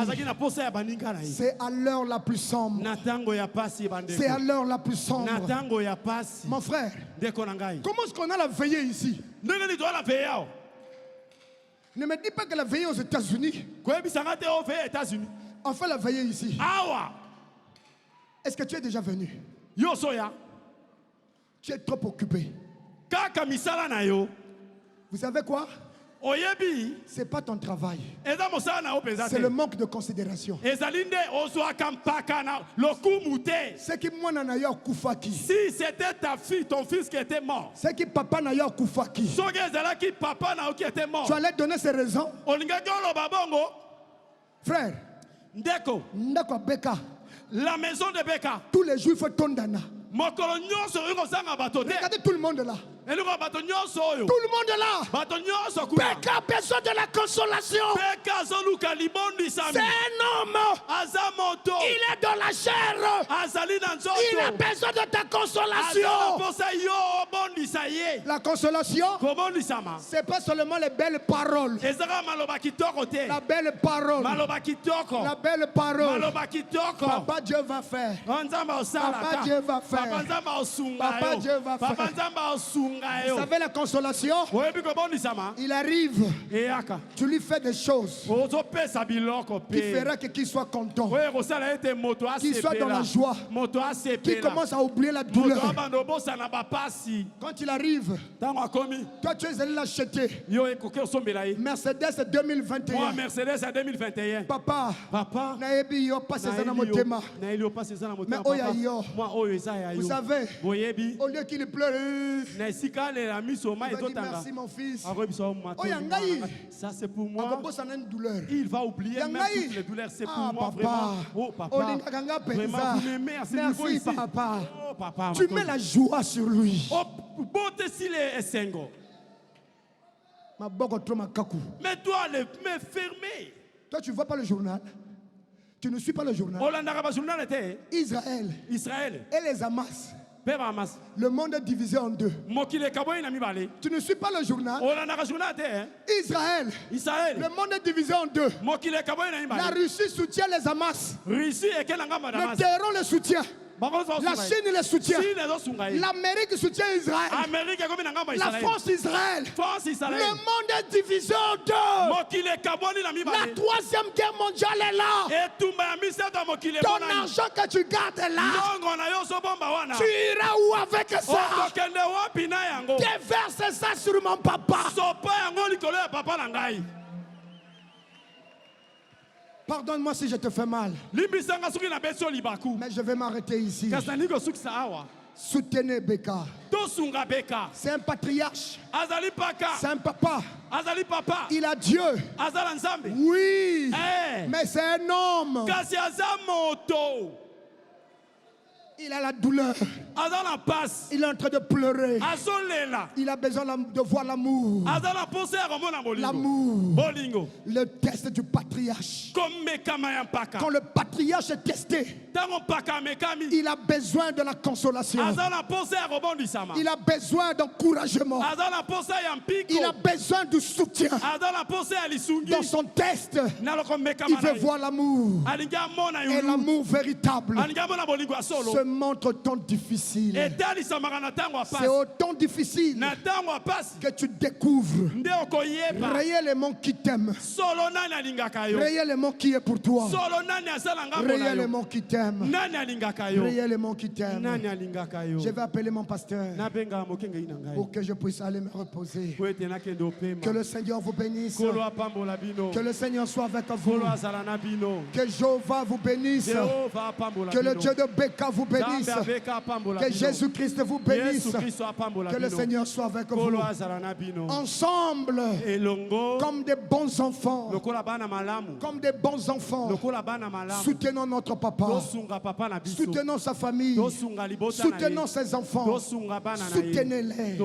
C'est à l'heure la plus sombre. C'est à l'heure la plus sombre. Mon frère, comment est-ce qu'on a la veillée ici? Ne me dis pas que la veillée aux États-Unis. On fait la veillée ici. Est-ce que tu es déjà venu? Tu es trop occupé. Vous savez quoi? Ce n'est pas ton travail. C'est le manque de considération. Si c'était ta fille, ton fils qui était mort. C'est qui papa n'a eu Koufaki. Tu allais donner ses raisons. Frère. Ndeko Beka. La maison de Beka. Tous les jours il faut tondana. Regardez tout le monde là. Tout le monde est là. Beka a besoin de la consolation. C'est un homme. Il est dans la chair. Il a besoin de ta consolation. La consolation, c'est pas seulement les belles paroles. La belle parole. La belle parole. Papa Dieu va faire. Papa Dieu va faire. Papa Dieu va faire. Vous savez la consolation? Il arrive. Tu lui fais des choses qui fera qu'il soit content, qu'il soit dans la joie, qu'il commence à oublier la douleur. Quand il arrive, toi tu es allé l'acheter. Mercedes 2021. Papa, vous savez, au lieu qu'il pleure, il va dire merci mon fils. Ça c'est pour moi. Il va oublier même toutes les douleurs. C'est pour moi vraiment. Oh papa, vraiment vous m'aimez à ce niveau ici. Papa. Oh papa, tu mets la joie sur lui. Oh, mais toi, mais fermé. Toi, tu ne vois pas le journal. Tu ne suis pas le journal. Israël et les Hamas. Le monde est divisé en deux. Tu ne suis pas le journal. Israël. Le monde est divisé en deux. La Russie soutient les Hamas. Le Téhéran le soutient. La Chine le soutient. L'Amérique soutient Israël. La France Israël. Le monde est divisé en deux. La troisième guerre mondiale est là. Ton argent que tu gardes est là. Tu iras où avec ça? Déverse ça sur mon papa. Pardonne-moi si je te fais mal. Mais je vais m'arrêter ici. Soutenez Beka. C'est un patriarche. C'est un papa. Il a Dieu. Oui. Mais c'est un homme. Il a la douleur. Il est en train de pleurer. Il a besoin de voir l'amour. L'amour. Le test du patriarche. Quand le patriarche est testé, il a besoin de la consolation. Il a besoin d'encouragement. Il a besoin du soutien. Dans son test, il veut voir l'amour. Et l'amour véritable se montre tant difficile. C'est au temps difficile que tu découvres réellement qui t'aime, réellement qui est pour toi, réellement qui t'aime, réellement qui t'aime. Je vais appeler mon pasteur pour que je puisse aller me reposer. Que le Seigneur vous bénisse. Que le Seigneur soit avec vous. Que Jéhovah vous bénisse. Que le Dieu de Béka vous bénisse. Que Jésus-Christ vous bénisse. Que le Seigneur soit avec vous. Ensemble, comme des bons enfants, comme des bons enfants, soutenons notre papa, soutenons sa famille, soutenons ses enfants, soutenez-les,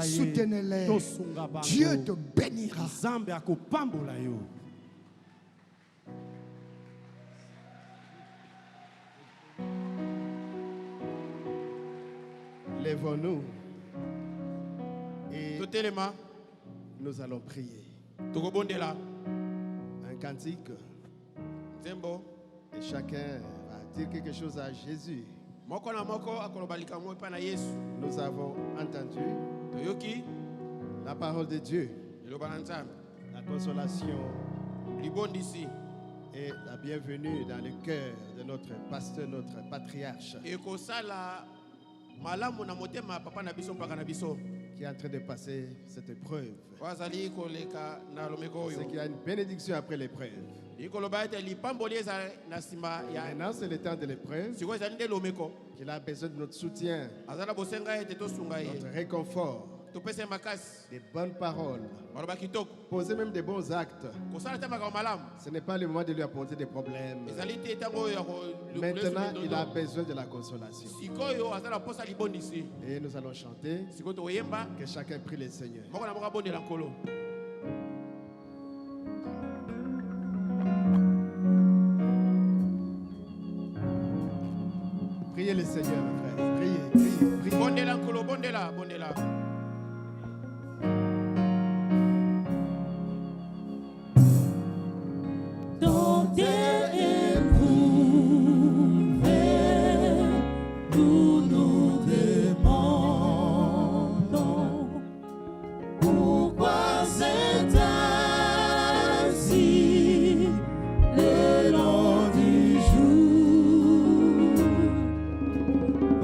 soutenez-les. Dieu te bénira. Lèvons-nous et nous allons prier. Un cantique et chacun va dire quelque chose à Jésus. Nous avons entendu la parole de Dieu, la consolation et la bienvenue dans le cœur de notre pasteur, notre patriarche, qui est en train de passer cette épreuve. C'est qu'il y a une bénédiction après l'épreuve. Maintenant, c'est le temps de l'épreuve. Il a besoin de notre soutien, notre réconfort, des bonnes paroles, poser même des bons actes. Ce n'est pas le moment de lui apporter des problèmes. Maintenant, il a besoin de la consolation. Et nous allons chanter. Que chacun prie le Seigneur. Priez le Seigneur, mes frères. Priez, priez, priez. Bondela.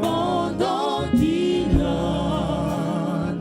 Pendant qu'il a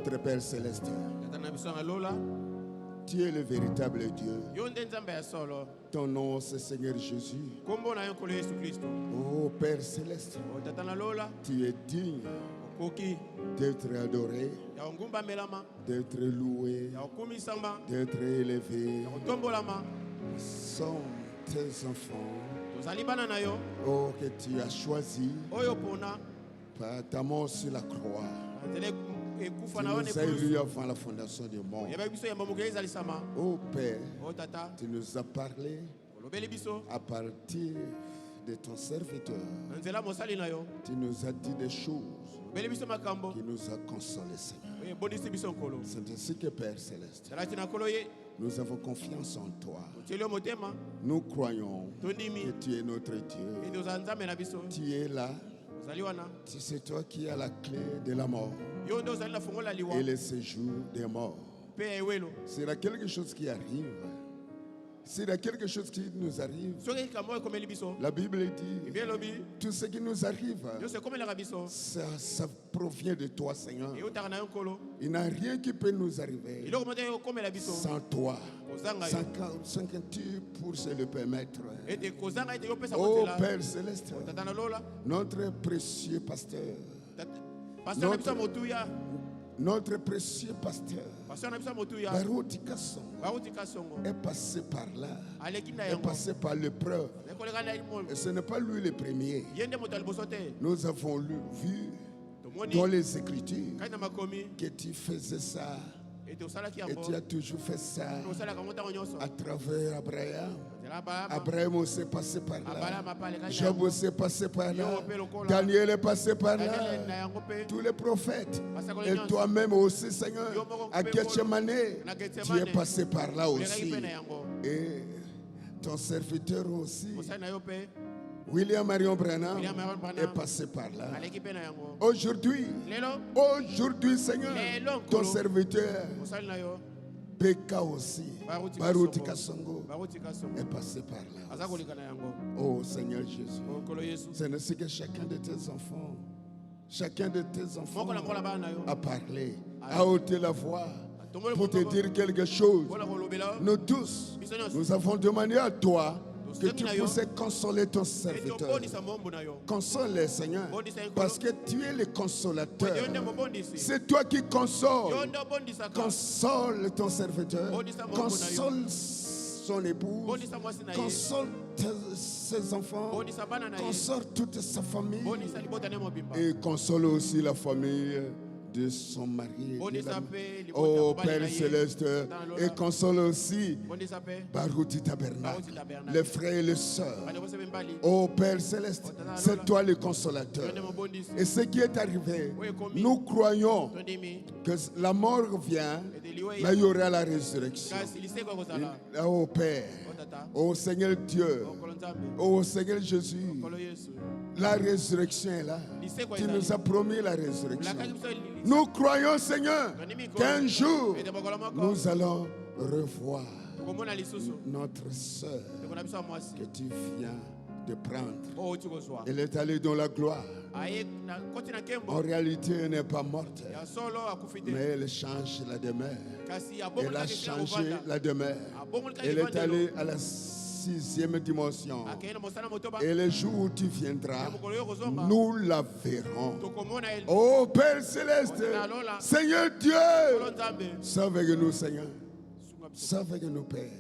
notre Père Céleste, tu es le véritable Dieu. Ton nom, c'est Seigneur Jésus. Oh Père Céleste, tu es digne d'être adoré, d'être loué, d'être élevé. Sont tes enfants, oh, que tu as choisi par ta mort sur la croix. Tu nous as élus avant la fondation du monde. Oh Père, tu nous as parlé à partir de ton serviteur. Tu nous as dit des choses qui nous ont consolés, Seigneur. C'est ainsi que Père Céleste, nous avons confiance en toi. Nous croyons que tu es notre Dieu. Tu es là. C'est toi qui as la clé de la mort et le séjour des morts. S'il y a quelque chose qui arrive, s'il y a quelque chose qui nous arrive, la Bible dit, tout ce qui nous arrive, ça provient de toi, Seigneur. Il n'y a rien qui peut nous arriver sans toi. Sans que tu puisses le permettre. Oh Père Céleste, notre précieux pasteur, notre précieux pasteur, Baruti Kasongo, est passé par là, est passé par l'épreuve. Et ce n'est pas lui le premier. Nous avons vu dans les Écritures que tu faisais ça. Et tu as toujours fait ça à travers Abraham. Abraham s'est passé par là. Job s'est passé par là. Daniel est passé par là. Tous les prophètes. Et toi-même aussi, Seigneur, à Gethsemane, tu es passé par là aussi. Et ton serviteur aussi, William Marion Branham, est passé par là. Aujourd'hui, Seigneur, ton serviteur, Beka aussi, Baruti Kasongo, est passé par là. Oh Seigneur Jésus, c'est ainsi que chacun de tes enfants a parlé, a ôté la voix pour te dire quelque chose. Nous tous, nous avons demandé à toi que tu puisses consoler ton serviteur. Console, Seigneur, parce que tu es le consolateur. C'est toi qui consoles. Console ton serviteur. Console son épouse. Console ses enfants. Console toute sa famille. Et console aussi la famille de son mari. Oh Père Céleste, et console aussi Baruti Tabernacle, les frères et les sœurs. Oh Père Céleste, c'est toi le consolateur. Et ce qui est arrivé, nous croyons que la mort revient, là il y aura la résurrection. Oh Père, oh Seigneur Dieu, oh Seigneur Jésus, la résurrection est là. Tu nous as promis la résurrection. Nous croyons, Seigneur, qu'un jour, nous allons revoir notre sœur que tu viens de prendre. Elle est allée dans la gloire. En réalité, elle n'est pas morte, mais elle change la demeure. Elle a changé la demeure. Elle est allée à la 6e dimension. Et le jour où tu viendras, nous la verrons. Oh Père Céleste, Seigneur Dieu, sois avec nous, Seigneur. Sois avec nous, Père.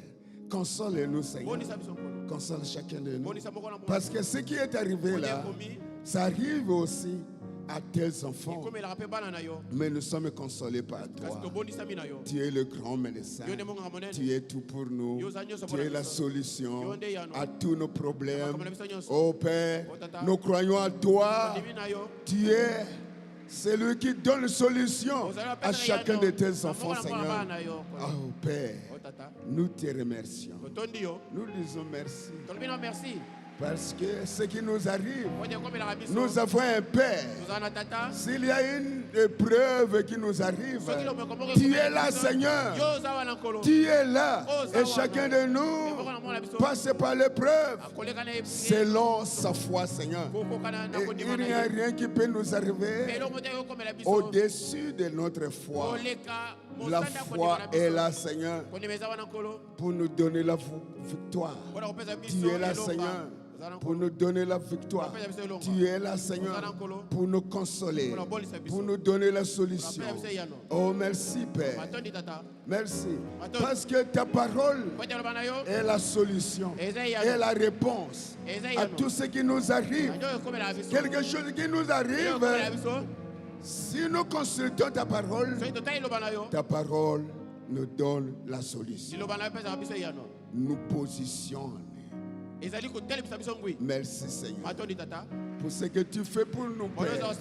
Console-nous, Seigneur. Console chacun de nous. Parce que ce qui est arrivé là, ça arrive aussi à tes enfants. Mais nous sommes consolés par toi. Tu es le grand médecin. Tu es tout pour nous. Tu es la solution à tous nos problèmes. Oh Père, nous croyons à toi. Tu es celui qui donne la solution à chacun de tes enfants, Seigneur. Oh Père, nous te remercions. Nous disons merci. Parce que ce qui nous arrive, nous avons un Père. S'il y a une épreuve qui nous arrive, tu es là, Seigneur. Tu es là. Et chacun de nous passe par l'épreuve selon sa foi, Seigneur. Et il n'y a rien qui peut nous arriver au-dessus de notre foi. La foi est là, Seigneur, pour nous donner la victoire. Tu es là, Seigneur, pour nous donner la victoire. Tu es là, Seigneur, pour nous consoler, pour nous donner la solution. Oh, merci, Père. Merci. Parce que ta parole est la solution, est la réponse à tout ce qui nous arrive. Quelque chose qui nous arrive, si nous consultons ta parole nous donne la solution, nous positionne. Merci, Seigneur, pour ce que tu fais pour nous, Père.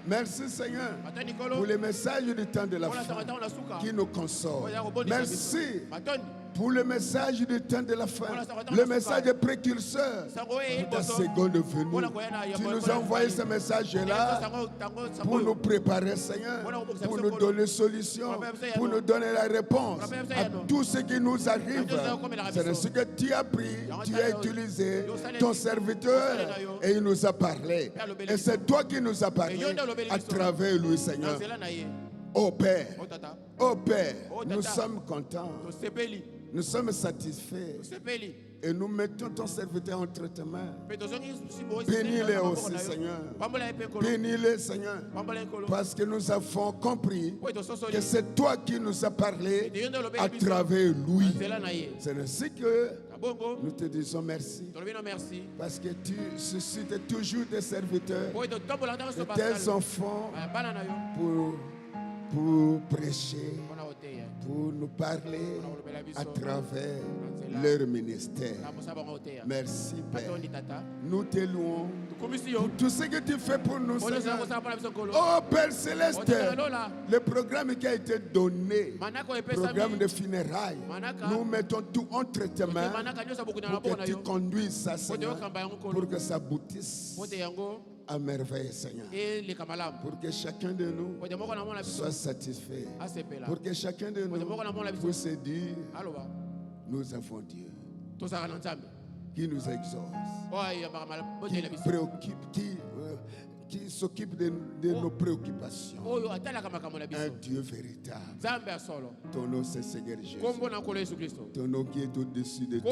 Merci, Seigneur, pour les messages du temps de la fin qui nous consolent. Merci pour le message du temps de la fin, le message des précurseurs de ta seconde venue. Tu nous as envoyé ce message-là pour nous préparer, Seigneur, pour nous donner solution, pour nous donner la réponse à tout ce qui nous arrive. C'est ce que tu as pris, tu as utilisé ton serviteur et il nous a parlé. Et c'est toi qui nous as parlé à travers lui, Seigneur. Oh Père, nous sommes contents. Nous sommes satisfaits et nous mettons ton serviteur entre tes mains. Bénis-les aussi, Seigneur. Bénis-les, Seigneur. Parce que nous avons compris que c'est toi qui nous as parlé à travers lui. C'est ainsi que nous te disons merci. Parce que tu suscites toujours des serviteurs, de tes enfants pour prêcher, pour nous parler à travers leur ministère. Merci, Père. Nous te louons pour tout ce que tu fais pour nous, Seigneur. Oh Père Céleste, le programme qui a été donné, le programme de funérailles, nous mettons tout entre tes mains pour que tu conduises ça, Seigneur, pour que ça aboutisse à merveille, Seigneur. Pour que chacun de nous soit satisfait. Pour que chacun de nous puisse se dire, nous avons Dieu qui nous exauce, qui préoccupe, qui s'occupe de nos préoccupations. Un Dieu véritable. Ton nom, c'est Seigneur Jésus. Ton nom qui est au-dessus de tout.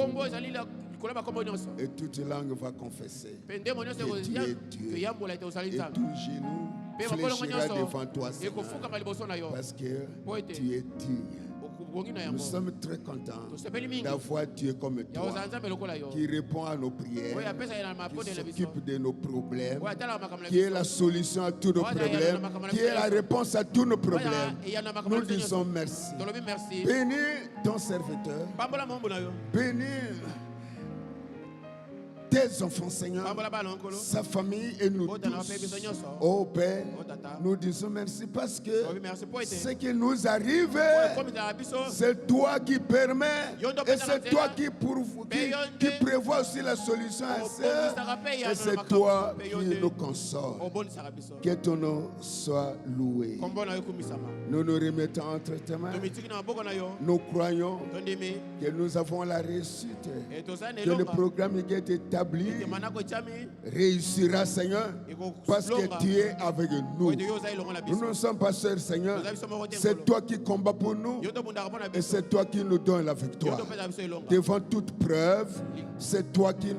Et toute langue va confesser que tu es Dieu. Et tout genou fléchira devant toi, Seigneur, parce que tu es digne. Nous sommes très contents d'avoir Dieu comme toi, qui répond à nos prières, qui s'occupe de nos problèmes, qui est la solution à tous nos problèmes, qui est la réponse à tous nos problèmes. Nous disons merci. Bénis ton serviteur. Bénis tes enfants, Seigneur, sa famille et nous tous. Oh Père, nous disons merci parce que ce qui nous arrive, c'est toi qui permets et c'est toi qui prévoit aussi la solution à ça. Et c'est toi qui nous console. Que ton nom soit loué. Nous nous remettons entre tes mains. Nous croyons que nous avons la réussite, que le programme qui est établi réussira, Seigneur, parce que tu es avec nous. Nous ne sommes pas seuls, Seigneur. C'est toi qui combats pour nous et c'est toi qui nous donnes la victoire. Devant toute preuve, c'est toi qui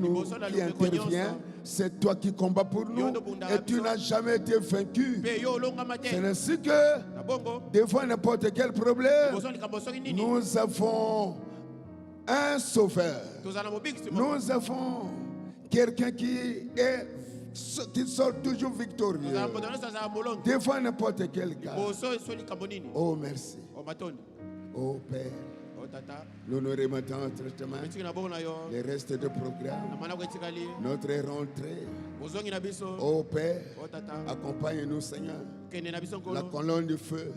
interviens. C'est toi qui combats pour nous et tu n'as jamais été vaincu. C'est ainsi que devant n'importe quel problème, nous avons un sauveur. Nous avons quelqu'un qui sort toujours victorieux devant n'importe quel cas. Oh merci. Oh Père, nous nous remettons entre tes mains les restes du programme, notre rentrée. Oh Père, accompagne-nous, Seigneur. La colonne de feu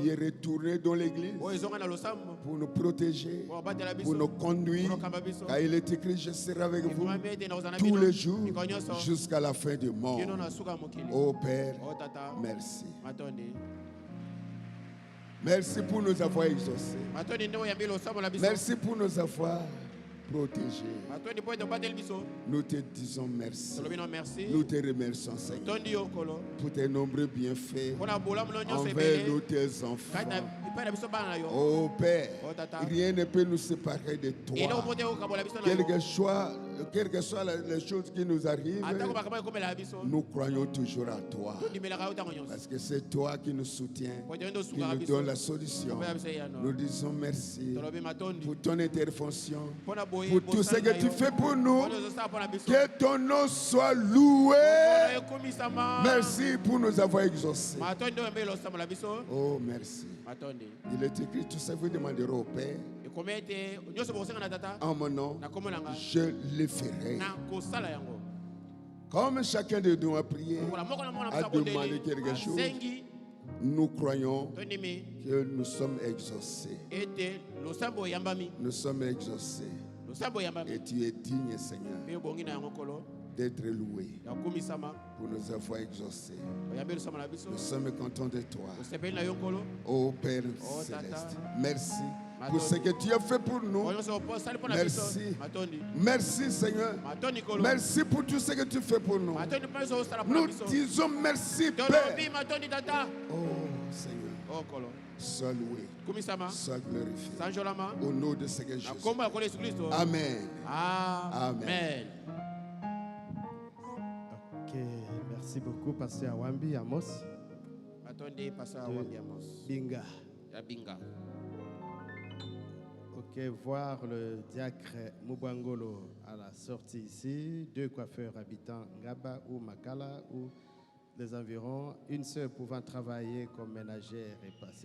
qui est retournée dans l'église pour nous protéger, pour nous conduire. Car il est écrit, je serai avec vous tous les jours jusqu'à la fin du monde. Oh Père, merci. Merci pour nous avoir exaucés. Merci pour nous avoir protégés. Nous te disons merci. Nous te remercions, Seigneur, pour tes nombreux bienfaits envers nous, tes enfants. Oh Père, rien ne peut nous séparer de toi. Quelles que soient les choses qui nous arrivent, nous croyons toujours à toi. Parce que c'est toi qui nous soutiens, qui nous donne la solution. Nous disons merci pour ton intervention, pour tout ce que tu fais pour nous. Que ton nom soit loué. Merci pour nous avoir exaucés. Oh, merci. Il est écrit, tout ça vous demanderez au Père. En mon nom, je le ferai. Comme chacun de nous a prié, a demandé quelque chose, nous croyons que nous sommes exaucés. Nous sommes exaucés. Et tu es digne, Seigneur, d'être loué pour nous avoir exaucés. Nous sommes contents de toi. Oh Père Céleste, merci pour ce que tu as fait pour nous. Merci. Merci Seigneur. Merci pour tout ce que tu fais pour nous. Nous disons merci Père. Oh Seigneur. Sois loué. Sois glorifié. Au nom de Seigneur Jésus. Amen. Amen. Ok, merci beaucoup Pasteur Awambi Amos. Binga. Ok, voir le diacre Mubangolo à la sortie ici, 2 coiffeurs habitants Ngaba ou Makala ou les environs, une seule pouvant travailler comme ménagère et passer